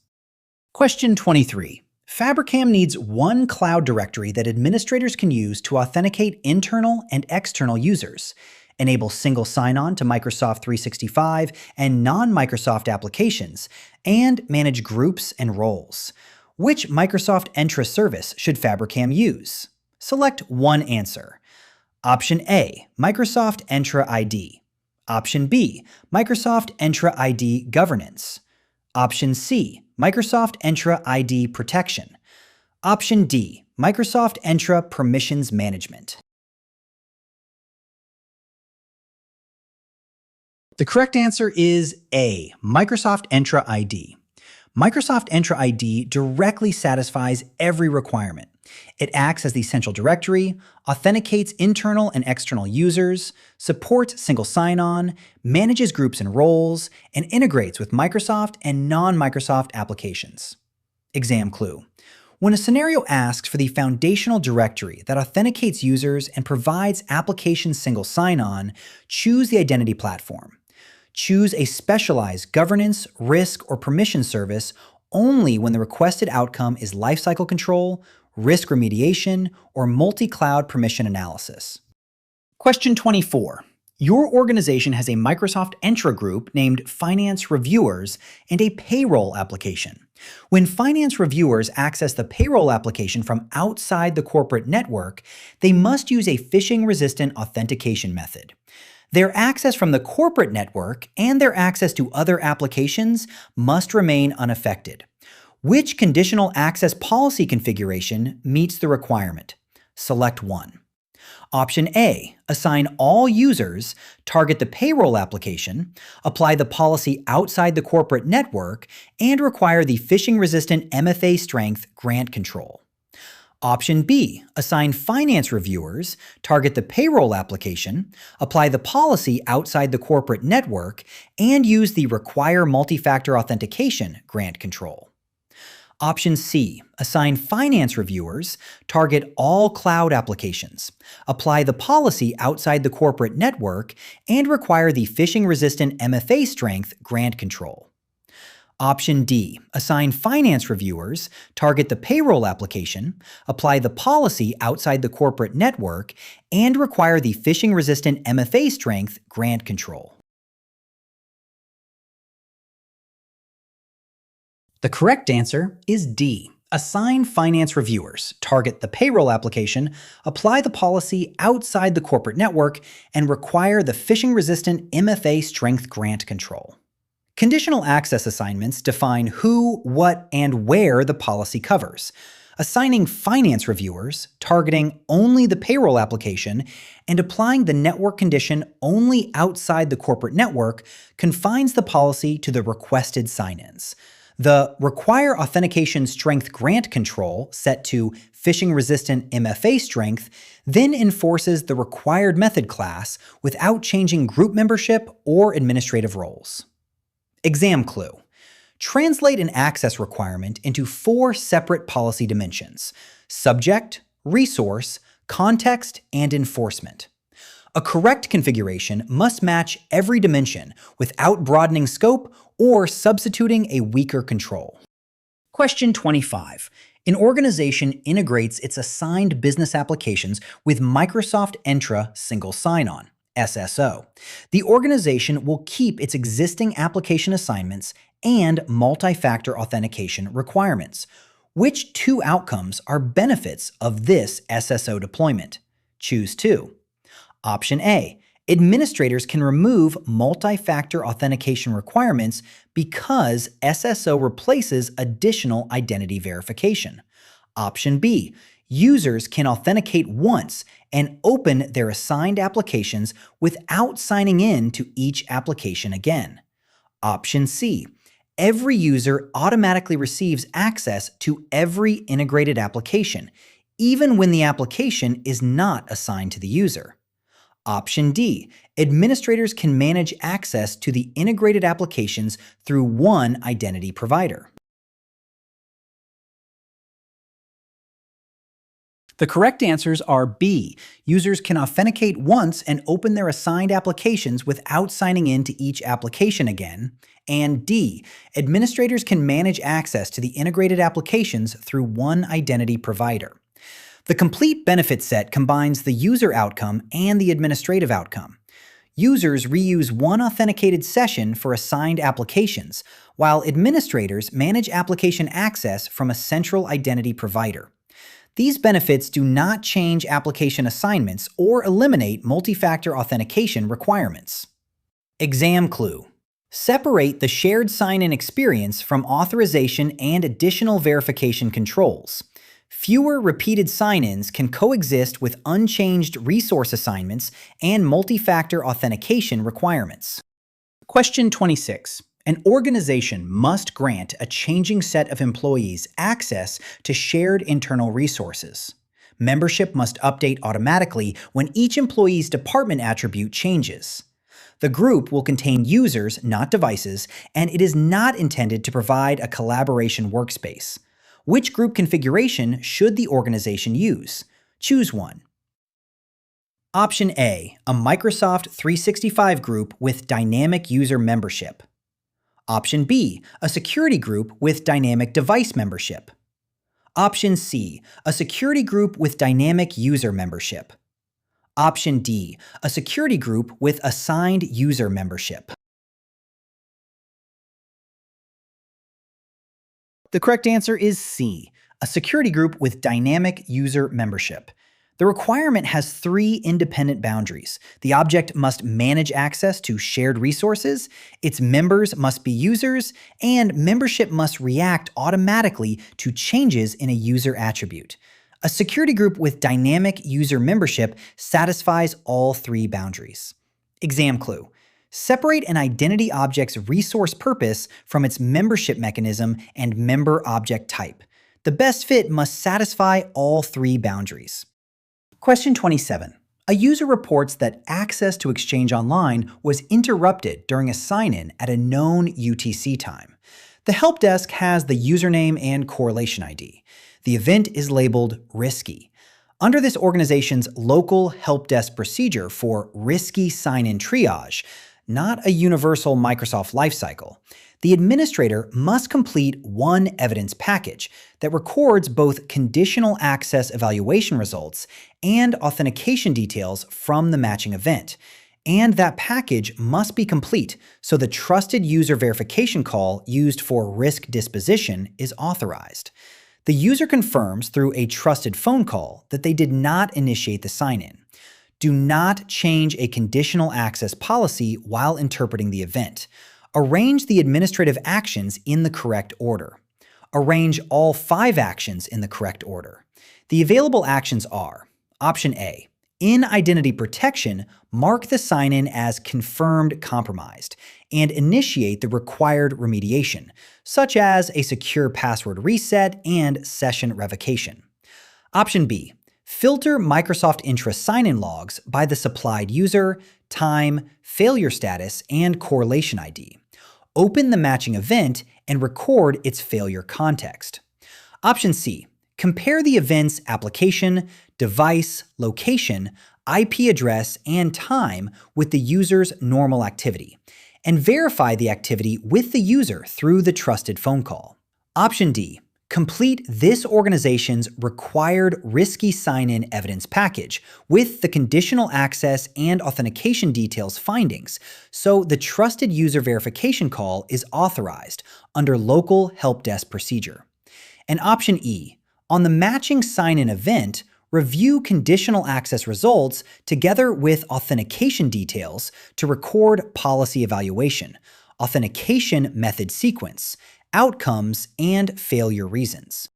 Question 23. Fabricam needs one cloud directory that administrators can use to authenticate internal and external users, enable single sign-on to Microsoft 365 and non-Microsoft applications, and manage groups and roles. Which Microsoft Entra service should Fabricam use? Select one answer. Option A, Microsoft Entra ID. Option B, Microsoft Entra ID Governance. Option C, Microsoft Entra ID Protection. Option D, Microsoft Entra Permissions Management. The correct answer is A, Microsoft Entra ID. Microsoft Entra ID directly satisfies every requirement. It acts as the central directory, authenticates internal and external users, supports single sign-on, manages groups and roles, and integrates with Microsoft and non-Microsoft applications. Exam clue. When a scenario asks for the foundational directory that authenticates users and provides application single sign-on, choose the identity platform. Choose a specialized governance, risk, or permission service only when the requested outcome is lifecycle control, risk remediation, or multi-cloud permission analysis. Question 24. Your organization has a Microsoft Entra group named Finance Reviewers and a payroll application. When finance reviewers access the payroll application from outside the corporate network, they must use a phishing-resistant authentication method. Their access from the corporate network and their access to other applications must remain unaffected. Which conditional access policy configuration meets the requirement? Select one. Option A, assign all users, target the payroll application, apply the policy outside the corporate network, and require the phishing-resistant MFA strength grant control. Option B, assign finance reviewers, target the payroll application, apply the policy outside the corporate network, and use the require multi-factor authentication grant control. Option C, assign finance reviewers, target all cloud applications, apply the policy outside the corporate network, and require the phishing-resistant MFA strength grant control. Option D, assign finance reviewers, target the payroll application, apply the policy outside the corporate network, and require the phishing-resistant MFA strength grant control. The correct answer is D. Assign finance reviewers, target the payroll application, apply the policy outside the corporate network, and require the phishing-resistant MFA strength grant control. Conditional access assignments define who, what, and where the policy covers. assigning finance reviewers, targeting only the payroll application, and applying the network condition only outside the corporate network confines the policy to the requested sign-ins. The Require Authentication Strength Grant control, set to phishing-resistant MFA strength, then enforces the required method class without changing group membership or administrative roles. Exam clue. Translate an access requirement into 4 separate policy dimensions: subject, resource, context, and enforcement. A correct configuration must match every dimension without broadening scope or substituting a weaker control. Question 25. An organization integrates its assigned business applications with Microsoft Entra Single Sign-On, SSO. The organization will keep its existing application assignments and multi-factor authentication requirements. Which 2 outcomes are benefits of this SSO deployment? Choose 2. Option A. Administrators can remove multi-factor authentication requirements because SSO replaces additional identity verification. Option B. Users can authenticate once and open their assigned applications without signing in to each application again. Option C. Every user automatically receives access to every integrated application, even when the application is not assigned to the user. Option D. Administrators can manage access to the integrated applications through one identity provider. The correct answers are B. Users can authenticate once and open their assigned applications without signing in to each application again, and D. Administrators can manage access to the integrated applications through one identity provider. The complete benefit set combines the user outcome and the administrative outcome. Users reuse one authenticated session for assigned applications, while administrators manage application access from a central identity provider. These benefits do not change application assignments or eliminate multi-factor authentication requirements. Exam clue. Separate the shared sign-in experience from authorization and additional verification controls. Fewer repeated sign-ins can coexist with unchanged resource assignments and multi-factor authentication requirements. Question 26. An organization must grant a changing set of employees access to shared internal resources. Membership must update automatically when each employee's department attribute changes. The group will contain users, not devices, and it is not intended to provide a collaboration workspace. Which group configuration should the organization use? Choose one. Option A, a Microsoft 365 group with dynamic user membership. Option B, a security group with dynamic device membership. Option C, a security group with dynamic user membership. Option D, a security group with assigned user membership. The correct answer is C, a security group with dynamic user membership. The requirement has 3 independent boundaries. The object must manage access to shared resources, its members must be users, and membership must react automatically to changes in a user attribute. A security group with dynamic user membership satisfies all 3 boundaries. Exam clue. Separate an identity object's resource purpose from its membership mechanism and member object type. The best fit must satisfy all 3 boundaries. Question 27. A user reports that access to Exchange Online was interrupted during a sign-in at a known UTC time. The help desk has the username and correlation ID. The event is labeled risky. Under this organization's local help desk procedure for risky sign-in triage, not a universal Microsoft lifecycle, the administrator must complete one evidence package that records both conditional access evaluation results and authentication details from the matching event. And that package must be complete so the trusted user verification call used for risk disposition is authorized. The user confirms through a trusted phone call that they did not initiate the sign-in. Do not change a conditional access policy while interpreting the event. Arrange the administrative actions in the correct order. Arrange all 5 actions in the correct order. The available actions are: Option A. In identity protection, mark the sign-in as confirmed compromised and initiate the required remediation, such as a secure password reset and session revocation. Option B. Filter Microsoft Entra sign-in logs by the supplied user, time, failure status, and correlation ID. Open the matching event and record its failure context. Option C. Compare the event's application, device, location, IP address, and time with the user's normal activity, and verify the activity with the user through the trusted phone call. Option D. Complete this organization's required risky sign-in evidence package with the conditional access and authentication details findings, so the trusted user verification call is authorized under local help desk procedure. And Option E. On the matching sign-in event, review conditional access results together with authentication details to record policy evaluation, authentication method sequence, outcomes, and failure reasons.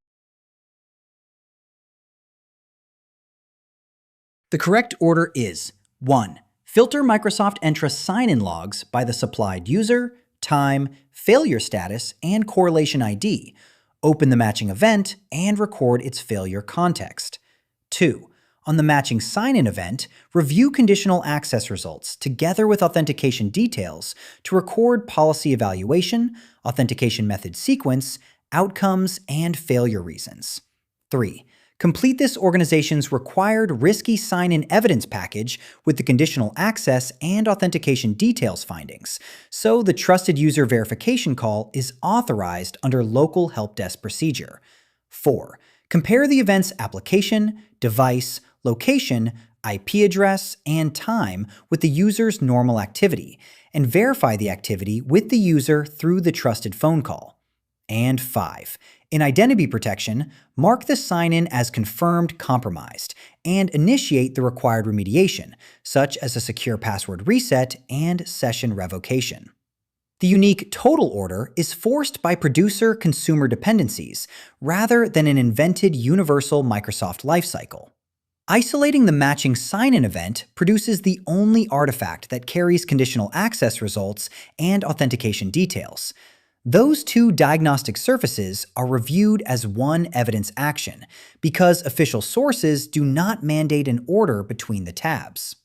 The correct order is 1. Filter Microsoft Entra sign-in logs by the supplied user, time, failure status, and correlation ID. Open the matching event and record its failure context. 2. On the matching sign-in event, review conditional access results together with authentication details to record policy evaluation, authentication method sequence, outcomes, and failure reasons. 3. Complete this organization's required risky sign-in evidence package with the conditional access and authentication details findings, so the trusted user verification call is authorized under local help desk procedure. 4. Compare the event's application, device, location, IP address, and time with the user's normal activity, and verify the activity with the user through the trusted phone call. And 5. In identity protection, mark the sign-in as confirmed compromised and initiate the required remediation, such as a secure password reset and session revocation. The unique total order is forced by producer-consumer dependencies rather than an invented universal Microsoft lifecycle. Isolating the matching sign-in event produces the only artifact that carries conditional access results and authentication details. Those two diagnostic surfaces are reviewed as one evidence action because official sources do not mandate an order between the tabs.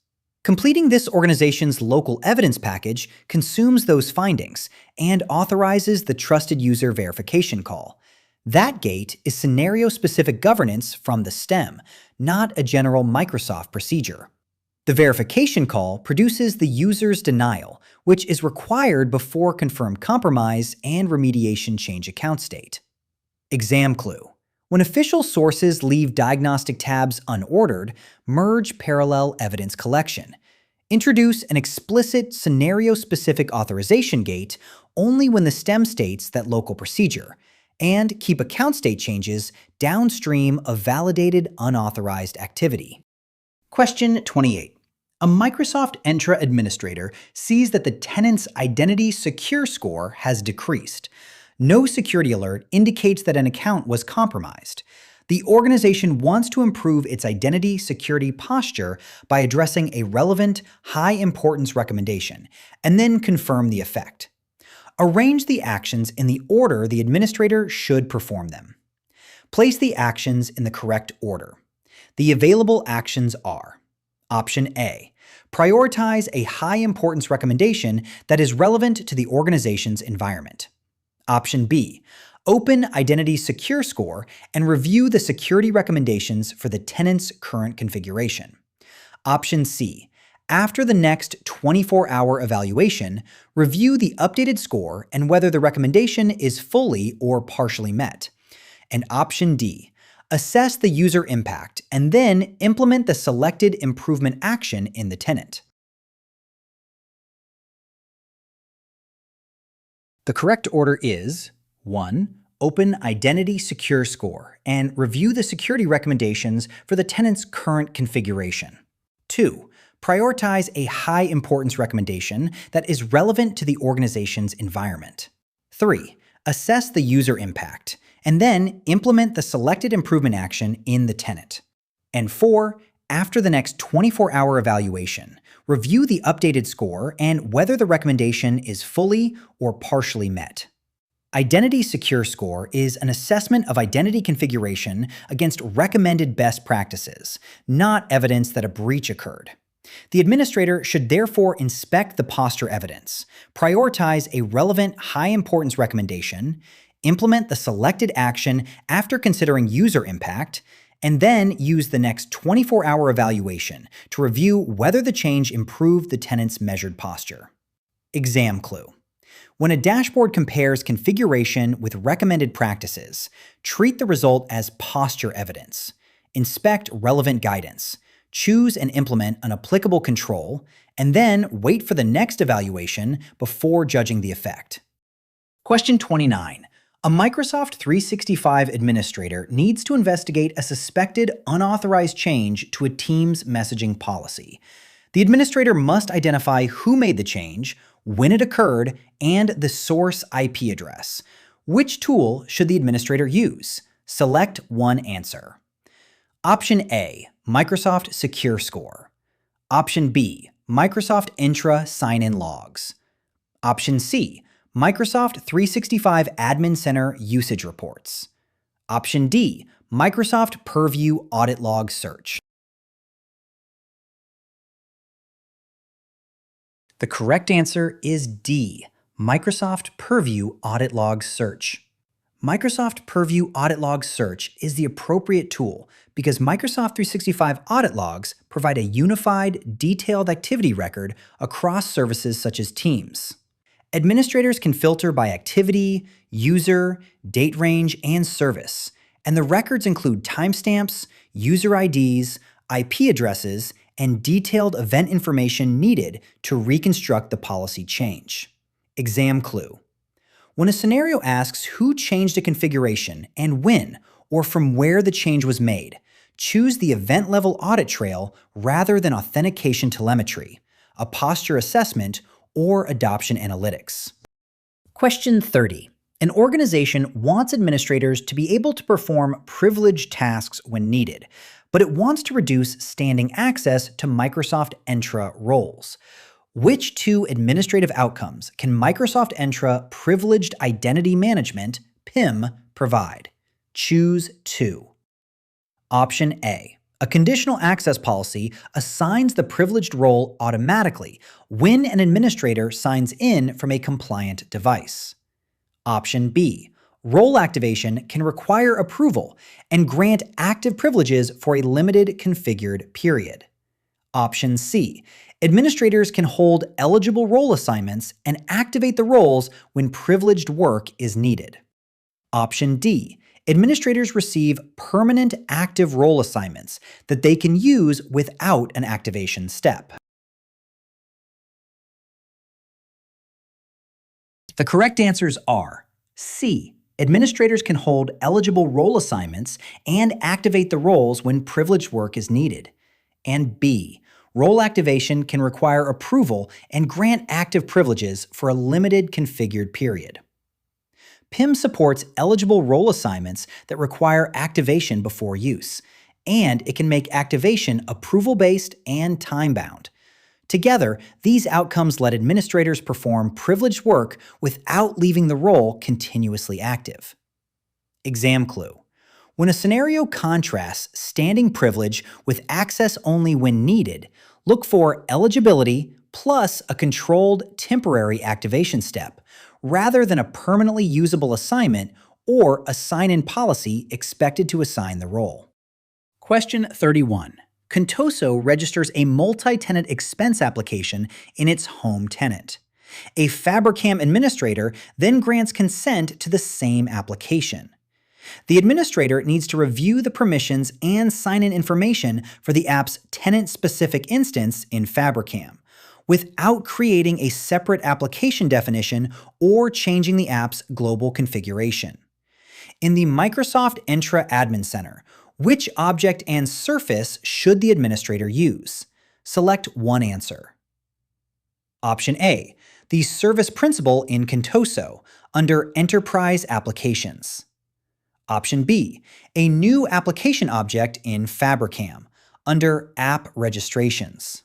Completing this organization's local evidence package consumes those findings and authorizes the trusted user verification call. That gate is scenario-specific governance from the stem, not a general Microsoft procedure. The verification call produces the user's denial, which is required before confirmed compromise and remediation change account state. Exam clue. When official sources leave diagnostic tabs unordered, merge parallel evidence collection. Introduce an explicit scenario-specific authorization gate only when the stem states that local procedure, and keep account state changes downstream of validated unauthorized activity. Question 28. A Microsoft Entra administrator sees that the tenant's identity secure score has decreased. No security alert indicates that an account was compromised. The organization wants to improve its identity security posture by addressing a relevant, high-importance recommendation, and then confirm the effect. Arrange the actions in the order the administrator should perform them. Place the actions in the correct order. The available actions are: Option A. Prioritize a high-importance recommendation that is relevant to the organization's environment. Option B. Open Identity Secure Score and review the security recommendations for the tenant's current configuration. Option C. After the next 24-hour evaluation, review the updated score and whether the recommendation is fully or partially met. And Option D. Assess the user impact and then implement the selected improvement action in the tenant. The correct order is 1. Open Identity Secure Score and review the security recommendations for the tenant's current configuration. 2. Prioritize a high-importance recommendation that is relevant to the organization's environment. 3. Assess the user impact And then implement the selected improvement action in the tenant. And 4, after the next 24-hour evaluation, review the updated score and whether the recommendation is fully or partially met. Identity Secure Score is an assessment of identity configuration against recommended best practices, not evidence that a breach occurred. The administrator should therefore inspect the posture evidence, prioritize a relevant high-importance recommendation, implement the selected action after considering user impact, and then use the next 24-hour evaluation to review whether the change improved the tenant's measured posture. Exam clue. When a dashboard compares configuration with recommended practices, treat the result as posture evidence. Inspect relevant guidance. Choose and implement an applicable control, and then wait for the next evaluation before judging the effect. Question 29. A Microsoft 365 administrator needs to investigate a suspected unauthorized change to a Teams messaging policy. The administrator must identify who made the change, when it occurred, and the source IP address. Which tool should the administrator use? Select one answer. Option A, Microsoft Secure Score. Option B, Microsoft Entra sign-in logs. Option C, Microsoft 365 Admin Center usage reports. Option D, Microsoft Purview audit log search. The correct answer is D, Microsoft Purview audit log search. Microsoft Purview audit log search is the appropriate tool because Microsoft 365 audit logs provide a unified, detailed activity record across services such as Teams. Administrators can filter by activity, user, date range, and service, and the records include timestamps, user IDs, IP addresses, and detailed event information needed to reconstruct the policy change. Exam clue. When a scenario asks who changed a configuration and when, or from where the change was made, choose the event-level audit trail rather than authentication telemetry, a posture assessment, or adoption analytics. Question 30. An organization wants administrators to be able to perform privileged tasks when needed, but it wants to reduce standing access to Microsoft Entra roles. Which two administrative outcomes can Microsoft Entra Privileged Identity Management, PIM, provide? Choose two. Option A. A conditional access policy assigns the privileged role automatically when an administrator signs in from a compliant device. Option B. Role activation can require approval and grant active privileges for a limited configured period. Option C. Administrators can hold eligible role assignments and activate the roles when privileged work is needed. Option D. Administrators receive permanent active role assignments that they can use without an activation step. The correct answers are C. Administrators can hold eligible role assignments and activate the roles when privileged work is needed. And B. Role activation can require approval and grant active privileges for a limited configured period. PIM supports eligible role assignments that require activation before use, and it can make activation approval-based and time-bound. Together, these outcomes let administrators perform privileged work without leaving the role continuously active. Exam clue. When a scenario contrasts standing privilege with access only when needed, look for eligibility plus a controlled temporary activation step, rather than a permanently usable assignment or a sign-in policy expected to assign the role. Question 31. Contoso registers a multi-tenant expense application in its home tenant. A Fabricam administrator then grants consent to the same application. The administrator needs to review the permissions and sign-in information for the app's tenant-specific instance in Fabricam, without creating a separate application definition or changing the app's global configuration. In the Microsoft Entra Admin Center, which object and surface should the administrator use? Select one answer. Option A, the service principal in Contoso under Enterprise Applications. Option B, a new application object in Fabricam under App Registrations.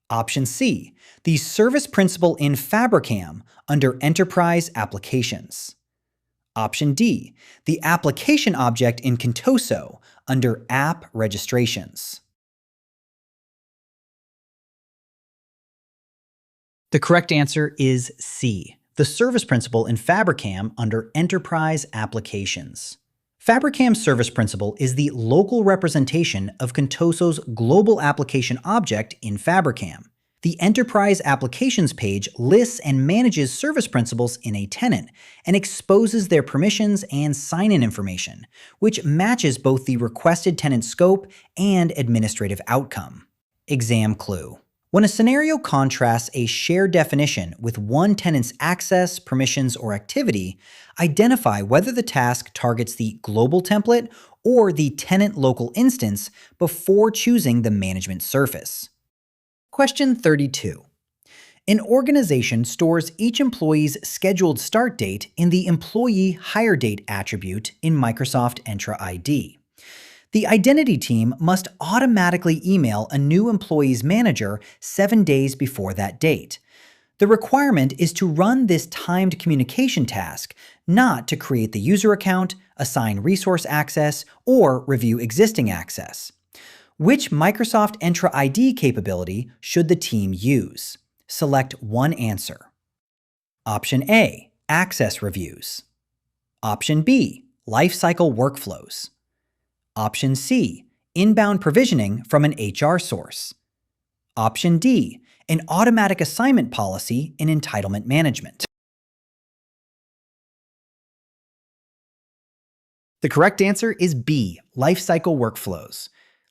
Option C, the service principal in Fabricam under Enterprise Applications. Option D, the application object in Contoso under App Registrations. The correct answer is C, the service principal in Fabricam under Enterprise Applications. Fabricam's service principal is the local representation of Contoso's global application object in Fabricam. The Enterprise Applications page lists and manages service principals in a tenant and exposes their permissions and sign-in information, which matches both the requested tenant scope and administrative outcome. Exam clue. When a scenario contrasts a shared definition with one tenant's access, permissions, or activity, identify whether the task targets the global template or the tenant local instance before choosing the management surface. Question 32. An organization stores each employee's scheduled start date in the employee hire date attribute in Microsoft Entra ID. The identity team must automatically email a new employee's manager 7 days before that date. The requirement is to run this timed communication task, not to create the user account, assign resource access, or review existing access. Which Microsoft Entra ID capability should the team use? Select one answer. Option A, access reviews. Option B, lifecycle workflows. Option C, inbound provisioning from an HR source. Option D, an automatic assignment policy in entitlement management. The correct answer is B, lifecycle workflows.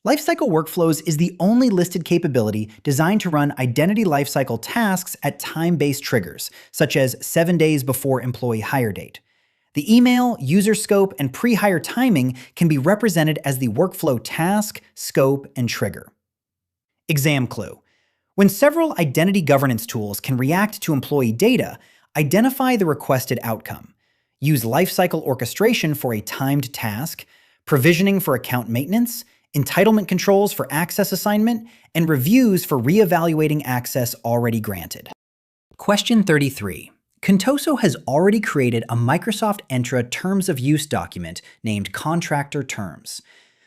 Lifecycle workflows is the only listed capability designed to run identity lifecycle tasks at time-based triggers, such as 7 days before employee hire date. The email, user scope, and pre-hire timing can be represented as the workflow task, scope, and trigger. Exam clue. When several identity governance tools can react to employee data, identify the requested outcome. Use lifecycle orchestration for a timed task, provisioning for account maintenance, entitlement controls for access assignment, and reviews for reevaluating access already granted. Question 33. Contoso has already created a Microsoft Entra Terms of Use document named Contractor Terms.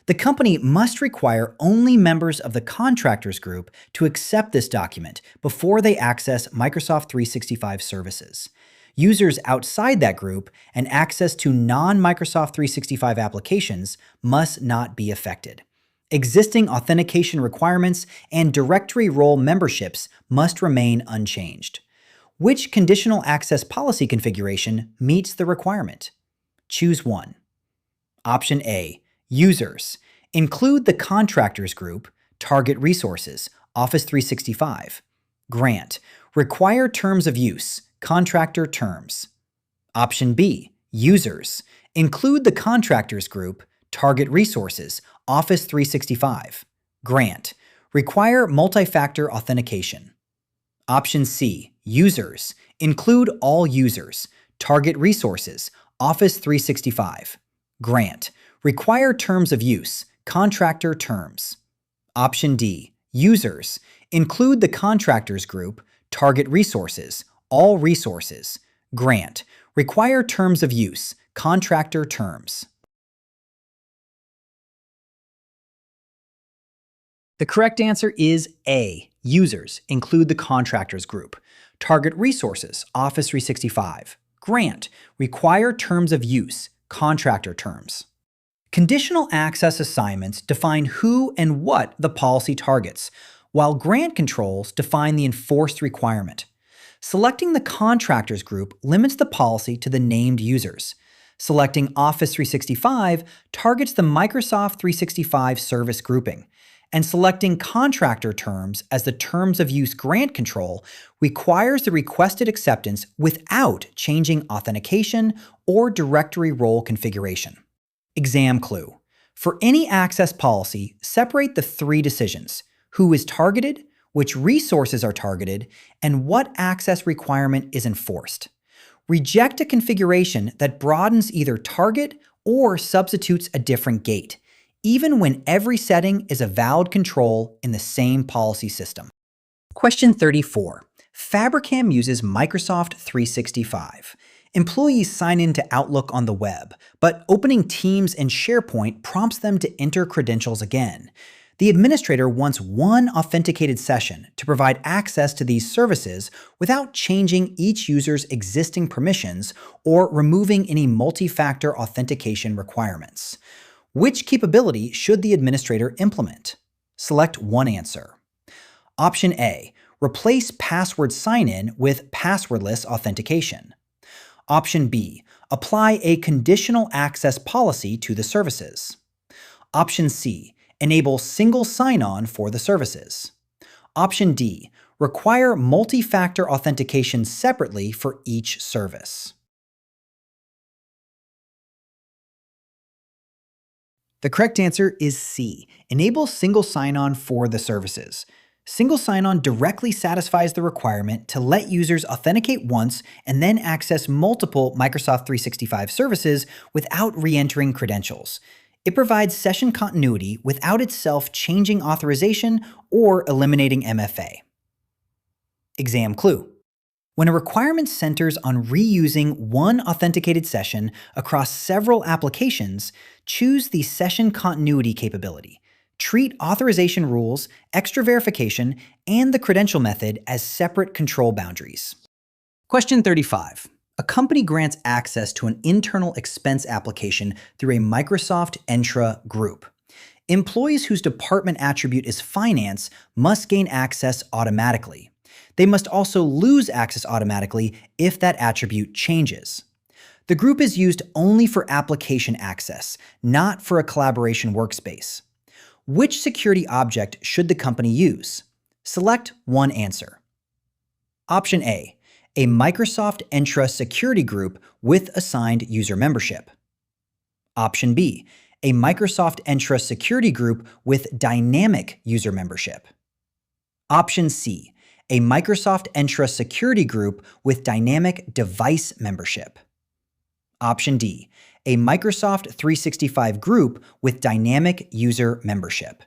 The company must require only members of the contractors group to accept this document before they access Microsoft 365 services. Users outside that group and access to non-Microsoft 365 applications must not be affected. Existing authentication requirements and directory role memberships must remain unchanged. Which conditional access policy configuration meets the requirement? Choose one. Option A, users. Include the contractors group, target resources, Office 365. Grant. Require terms of use, contractor terms. Option B, users. Include the contractors group, target resources, Office 365. Grant. Require multi-factor authentication. Option C, users. Include all users, target resources, Office 365. Grant. Require terms of use, contractor terms. Option D, users. Include the contractors group, target resources, all resources. Grant. Require terms of use, contractor terms. The correct answer is A, users. Include the contractors group. Target resources, Office 365. Grant. Require terms of use, contractor terms. Conditional access assignments define who and what the policy targets, while grant controls define the enforced requirement. Selecting the contractors group limits the policy to the named users. Selecting Office 365 targets the Microsoft 365 service grouping. And selecting contractor terms as the terms of use grant control requires the requested acceptance without changing authentication or directory role configuration. Exam clue. For any access policy, separate the three decisions: who is targeted, which resources are targeted, and what access requirement is enforced. Reject a configuration that broadens either target or substitutes a different gate, even when every setting is a valid control in the same policy system. Question 34. Fabricam uses Microsoft 365. Employees sign into Outlook on the web, but opening Teams and SharePoint prompts them to enter credentials again. The administrator wants one authenticated session to provide access to these services without changing each user's existing permissions or removing any multi-factor authentication requirements. Which capability should the administrator implement? Select one answer. Option A, replace password sign-in with passwordless authentication. Option B, apply a conditional access policy to the services. Option C, enable single sign-on for the services. Option D, require multi-factor authentication separately for each service. The correct answer is C, enable single sign-on for the services. Single sign-on directly satisfies the requirement to let users authenticate once and then access multiple Microsoft 365 services without re-entering credentials. It provides session continuity without itself changing authorization or eliminating MFA. Exam clue. When a requirement centers on reusing one authenticated session across several applications, choose the session continuity capability. Treat authorization rules, extra verification, and the credential method as separate control boundaries. Question 35. A company grants access to an internal expense application through a Microsoft Entra group. Employees whose department attribute is finance must gain access automatically. They must also lose access automatically if that attribute changes. The group is used only for application access, not for a collaboration workspace. Which security object should the company use? Select one answer. Option A, a Microsoft Entra security group with assigned user membership. Option B, a Microsoft Entra security group with dynamic user membership. Option C, a Microsoft Entra security group with dynamic device membership. Option D, a Microsoft 365 group with dynamic user membership.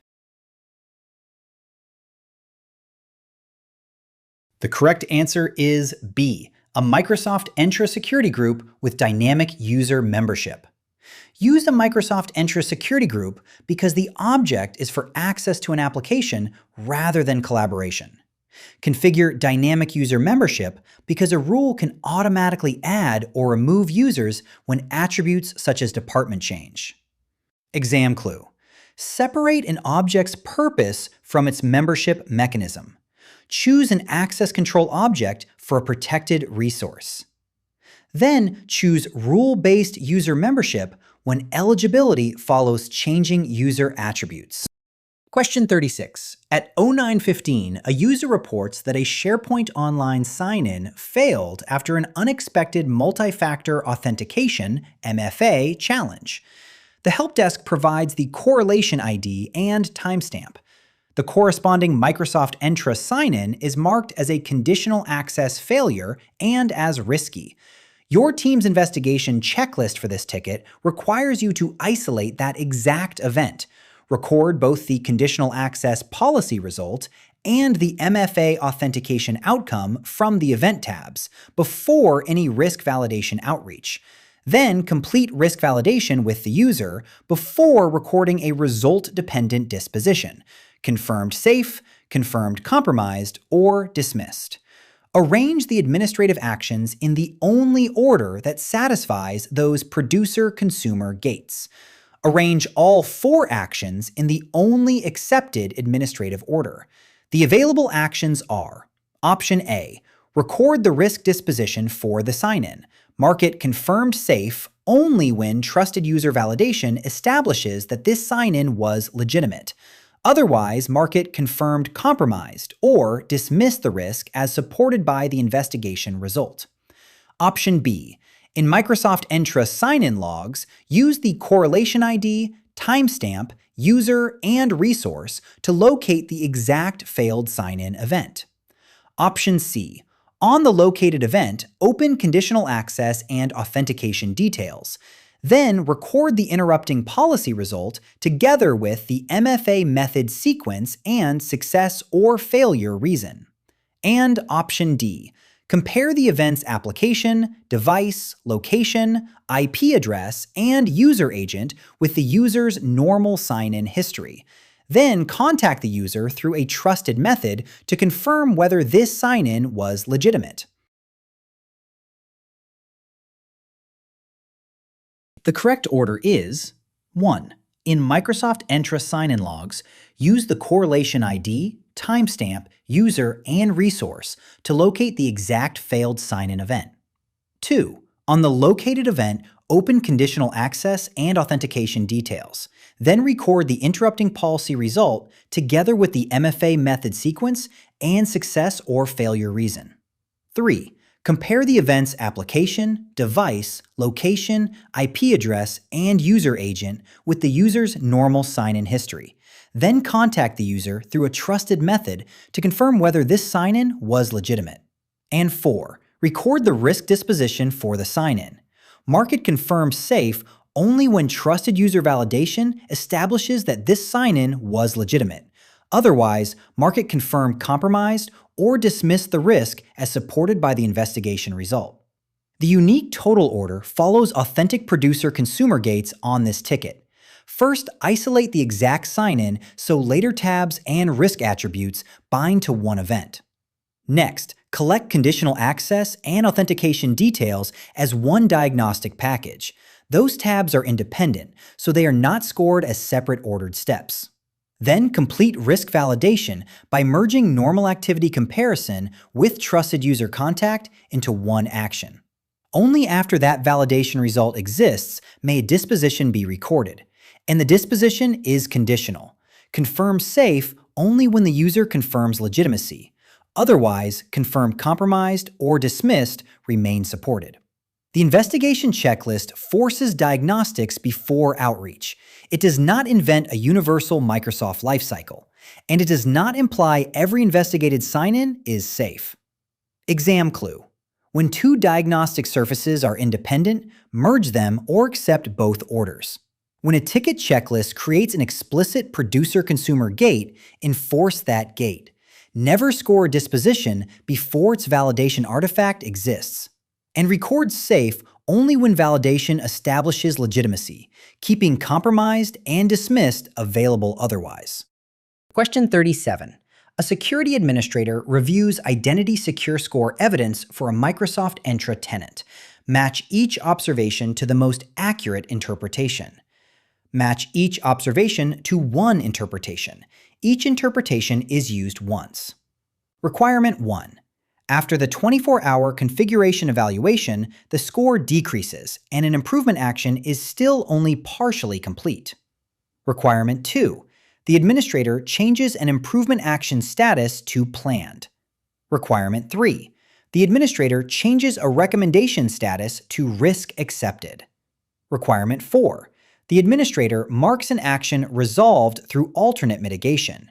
The correct answer is B, a Microsoft Entra security group with dynamic user membership. Use a Microsoft Entra security group because the object is for access to an application rather than collaboration. Configure dynamic user membership because a rule can automatically add or remove users when attributes such as department change. Exam clue. Separate an object's purpose from its membership mechanism. Choose an access control object for a protected resource. Then choose rule-based user membership when eligibility follows changing user attributes. Question 36. At 09:15, a user reports that a SharePoint Online sign-in failed after an unexpected multi-factor authentication (MFA) challenge. The help desk provides the correlation ID and timestamp. The corresponding Microsoft Entra sign-in is marked as a conditional access failure and as risky. Your team's investigation checklist for this ticket requires you to isolate that exact event. Record both the conditional access policy result and the MFA authentication outcome from the event tabs before any risk validation outreach. Then complete risk validation with the user before recording a result-dependent disposition: confirmed safe, confirmed compromised, or dismissed. Arrange the administrative actions in the only order that satisfies those producer-consumer gates. Arrange all 4 actions in the only accepted administrative order. The available actions are: Option A, record the risk disposition for the sign-in. Mark it confirmed safe only when trusted user validation establishes that this sign-in was legitimate. Otherwise, mark it confirmed compromised or dismiss the risk as supported by the investigation result. Option B, in Microsoft Entra sign-in logs, use the correlation ID, timestamp, user, and resource to locate the exact failed sign-in event. Option C, on the located event, open conditional access and authentication details. Then record the interrupting policy result together with the MFA method sequence and success or failure reason. And option D, compare the event's application, device, location, IP address, and user agent with the user's normal sign-in history. Then contact the user through a trusted method to confirm whether this sign-in was legitimate. The correct order is 1. In Microsoft Entra sign-in logs, use the correlation ID, timestamp, user, and resource to locate the exact failed sign-in event. 2. On the located event, open conditional access and authentication details. Then record the interrupting policy result together with the MFA method sequence and success or failure reason. 3. Compare the event's application, device, location, IP address, and user agent with the user's normal sign-in history. Then contact the user through a trusted method to confirm whether this sign-in was legitimate. And 4. Record the risk disposition for the sign-in. Mark it confirmed safe only when trusted user validation establishes that this sign-in was legitimate. Otherwise, mark it confirmed compromised or dismiss the risk as supported by the investigation result. The unique total order follows authentic producer consumer gates on this ticket. First, isolate the exact sign-in so later tabs and risk attributes bind to one event. Next, collect conditional access and authentication details as one diagnostic package. Those tabs are independent, so they are not scored as separate ordered steps. Then complete risk validation by merging normal activity comparison with trusted user contact into one action. Only after that validation result exists may a disposition be recorded, and the disposition is conditional. Confirm safe only when the user confirms legitimacy. Otherwise, confirm compromised or dismissed remain supported. The investigation checklist forces diagnostics before outreach. It does not invent a universal Microsoft lifecycle, and it does not imply every investigated sign-in is safe. Exam clue. When two diagnostic surfaces are independent, merge them or accept both orders. When a ticket checklist creates an explicit producer-consumer gate, enforce that gate. Never score a disposition before its validation artifact exists. And record safe only when validation establishes legitimacy, keeping compromised and dismissed available otherwise. Question 37. A security administrator reviews identity secure score evidence for a Microsoft Entra tenant. Match each observation to the most accurate interpretation. Match each observation to one interpretation. Each interpretation is used once. Requirement 1. After the 24-hour configuration evaluation, the score decreases and an improvement action is still only partially complete. Requirement 2. The administrator changes an improvement action status to planned. Requirement 3. The administrator changes a recommendation status to risk accepted. Requirement 4. The administrator marks an action resolved through alternate mitigation.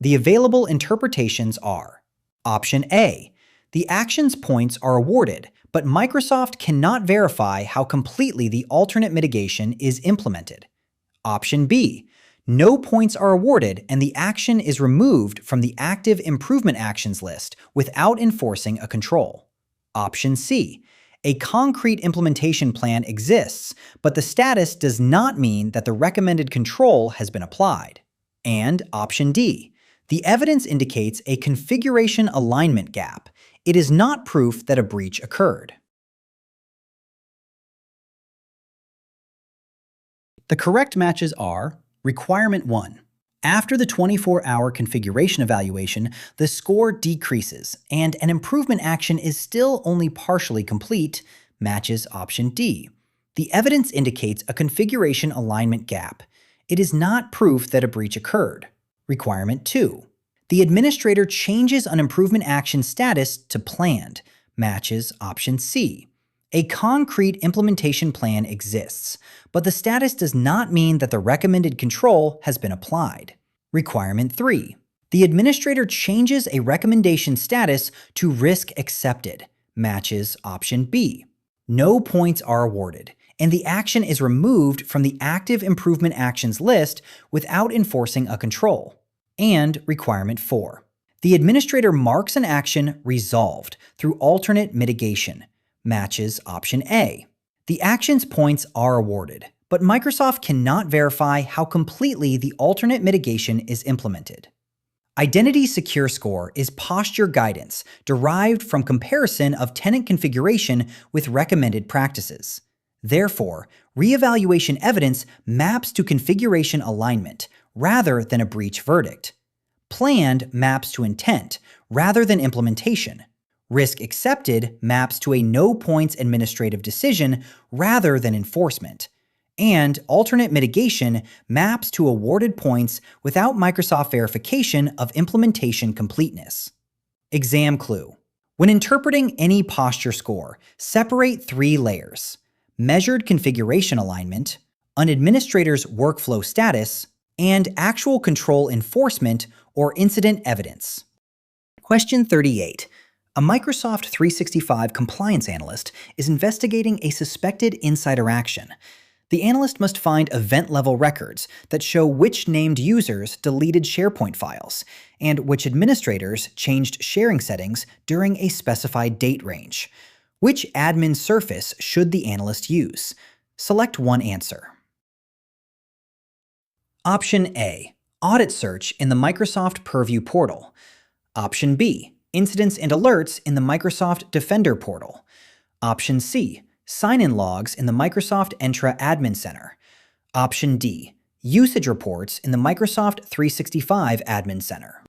The available interpretations are: Option A. The action's points are awarded, but Microsoft cannot verify how completely the alternate mitigation is implemented. Option B. No points are awarded and the action is removed from the active improvement actions list without enforcing a control. Option C. A concrete implementation plan exists, but the status does not mean that the recommended control has been applied. And Option D. The evidence indicates a configuration alignment gap. It is not proof that a breach occurred. The correct matches are Requirement 1. After the 24-hour configuration evaluation, the score decreases, and an improvement action is still only partially complete, matches Option D. The evidence indicates a configuration alignment gap. It is not proof that a breach occurred. Requirement 2. The administrator changes an improvement action status to planned, matches Option C. A concrete implementation plan exists, but the status does not mean that the recommended control has been applied. Requirement 3. The administrator changes a recommendation status to risk accepted, matches Option B. No points are awarded, and the action is removed from the active improvement actions list without enforcing a control. And requirement 4. The administrator marks an action resolved through alternate mitigation. Matches option A. The action's points are awarded, but Microsoft cannot verify how completely the alternate mitigation is implemented. Identity Secure Score is posture guidance derived from comparison of tenant configuration with recommended practices. Therefore, reevaluation evidence maps to configuration alignment rather than a breach verdict. Planned maps to intent rather than implementation. Risk accepted maps to a no points administrative decision rather than enforcement. And alternate mitigation maps to awarded points without Microsoft verification of implementation completeness. Exam clue. When interpreting any posture score, separate 3 layers: measured configuration alignment, an administrator's workflow status, and actual control enforcement or incident evidence. Question 38. A Microsoft 365 compliance analyst is investigating a suspected insider action. The analyst must find event-level records that show which named users deleted SharePoint files and which administrators changed sharing settings during a specified date range. Which admin surface should the analyst use? Select one answer. Option A. Audit search in the Microsoft Purview portal. Option B. Incidents and alerts in the Microsoft Defender portal. Option C. Sign-in logs in the Microsoft Entra Admin Center. Option D. Usage reports in the Microsoft 365 Admin Center.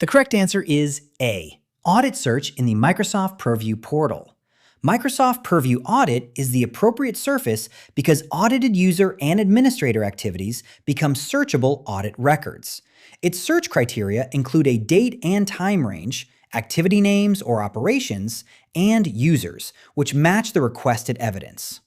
The correct answer is A. Audit search in the Microsoft Purview portal. Microsoft Purview Audit is the appropriate surface because audited user and administrator activities become searchable audit records. Its search criteria include a date and time range, activity names or operations, and users, which match the requested evidence.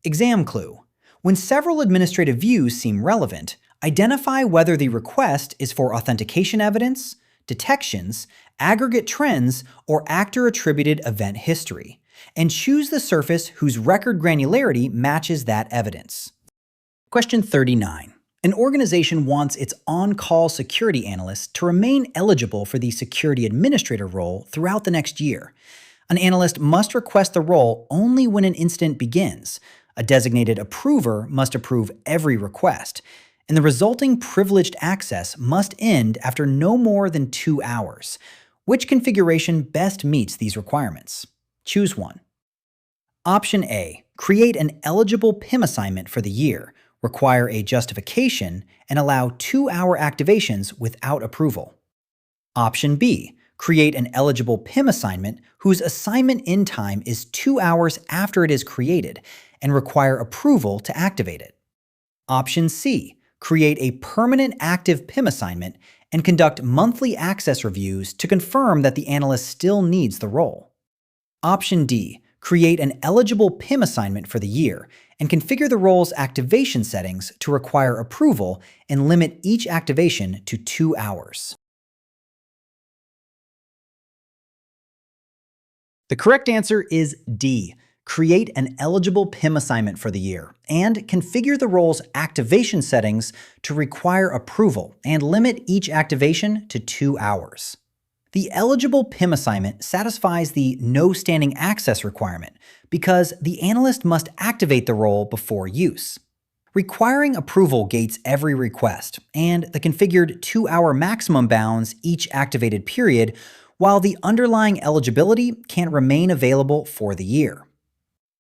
Exam clue. When several administrative views seem relevant, identify whether the request is for authentication evidence, detections, aggregate trends, or actor-attributed event history, and choose the surface whose record granularity matches that evidence. Question 39. An organization wants its on-call security analyst to remain eligible for the security administrator role throughout the next year. An analyst must request the role only when an incident begins. A designated approver must approve every request, and the resulting privileged access must end after no more than 2 hours. Which configuration best meets these requirements? Choose one. Option A. Create an eligible PIM assignment for the year, require a justification, and allow 2-hour activations without approval. Option B. Create an eligible PIM assignment whose assignment end time is 2 hours after it is created and require approval to activate it. Option C. Create a permanent active PIM assignment and conduct monthly access reviews to confirm that the analyst still needs the role. Option D. Create an eligible PIM assignment for the year and configure the role's activation settings to require approval and limit each activation to 2 hours. The correct answer is D. Create an eligible PIM assignment for the year and configure the role's activation settings to require approval and limit each activation to 2 hours. The eligible PIM assignment satisfies the no standing access requirement because the analyst must activate the role before use. Requiring approval gates every request, and the configured 2-hour maximum bounds each activated period, while the underlying eligibility can remain available for the year.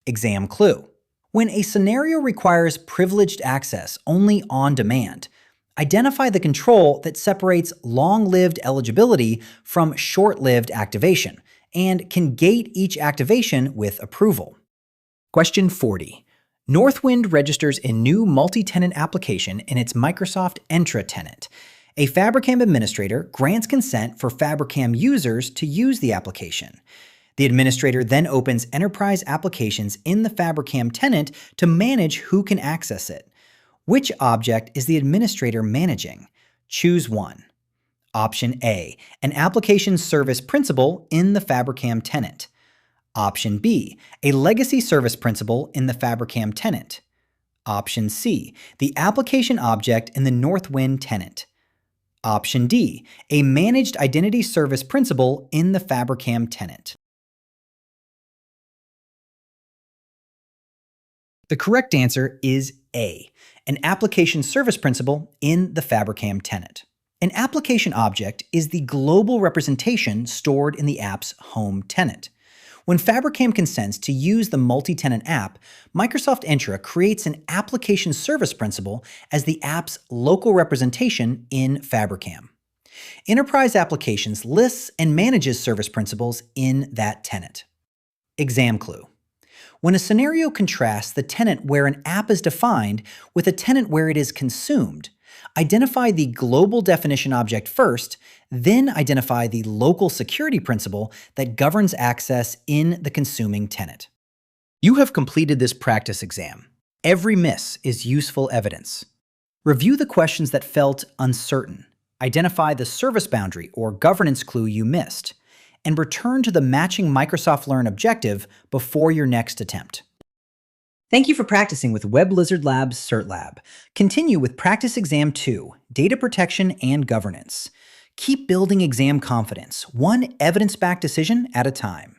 Exam clue. When a scenario requires privileged access only on demand, identify the control that separates long-lived eligibility from short-lived activation and can gate each activation with approval. Question 40. Northwind registers a new multi-tenant application in its Microsoft Entra tenant. A Fabricam administrator grants consent for Fabricam users to use the application. The administrator then opens enterprise applications in the Fabricam tenant to manage who can access it. Which object is the administrator managing? Choose one. Option A, an application service principal in the Fabricam tenant. Option B, a legacy service principal in the Fabricam tenant. Option C, the application object in the Northwind tenant. Option D, a managed identity service principal in the Fabricam tenant. The correct answer is A, an application service principal in the Fabricam tenant. An application object is the global representation stored in the app's home tenant. When Fabricam consents to use the multi-tenant app, Microsoft Entra creates an application service principal as the app's local representation in Fabricam. Enterprise Applications lists and manages service principals in that tenant. Exam clue. When a scenario contrasts the tenant where an app is defined with a tenant where it is consumed, identify the global definition object first, then identify the local security principal that governs access in the consuming tenant. You have completed this practice exam. Every miss is useful evidence. Review the questions that felt uncertain, identify the service boundary or governance clue you missed, and return to the matching Microsoft Learn objective before your next attempt. Thank you for practicing with Web Lizard Lab's CERT Lab. Continue with Practice Exam 2, Data Protection and Governance. Keep building exam confidence, one evidence-backed decision at a time.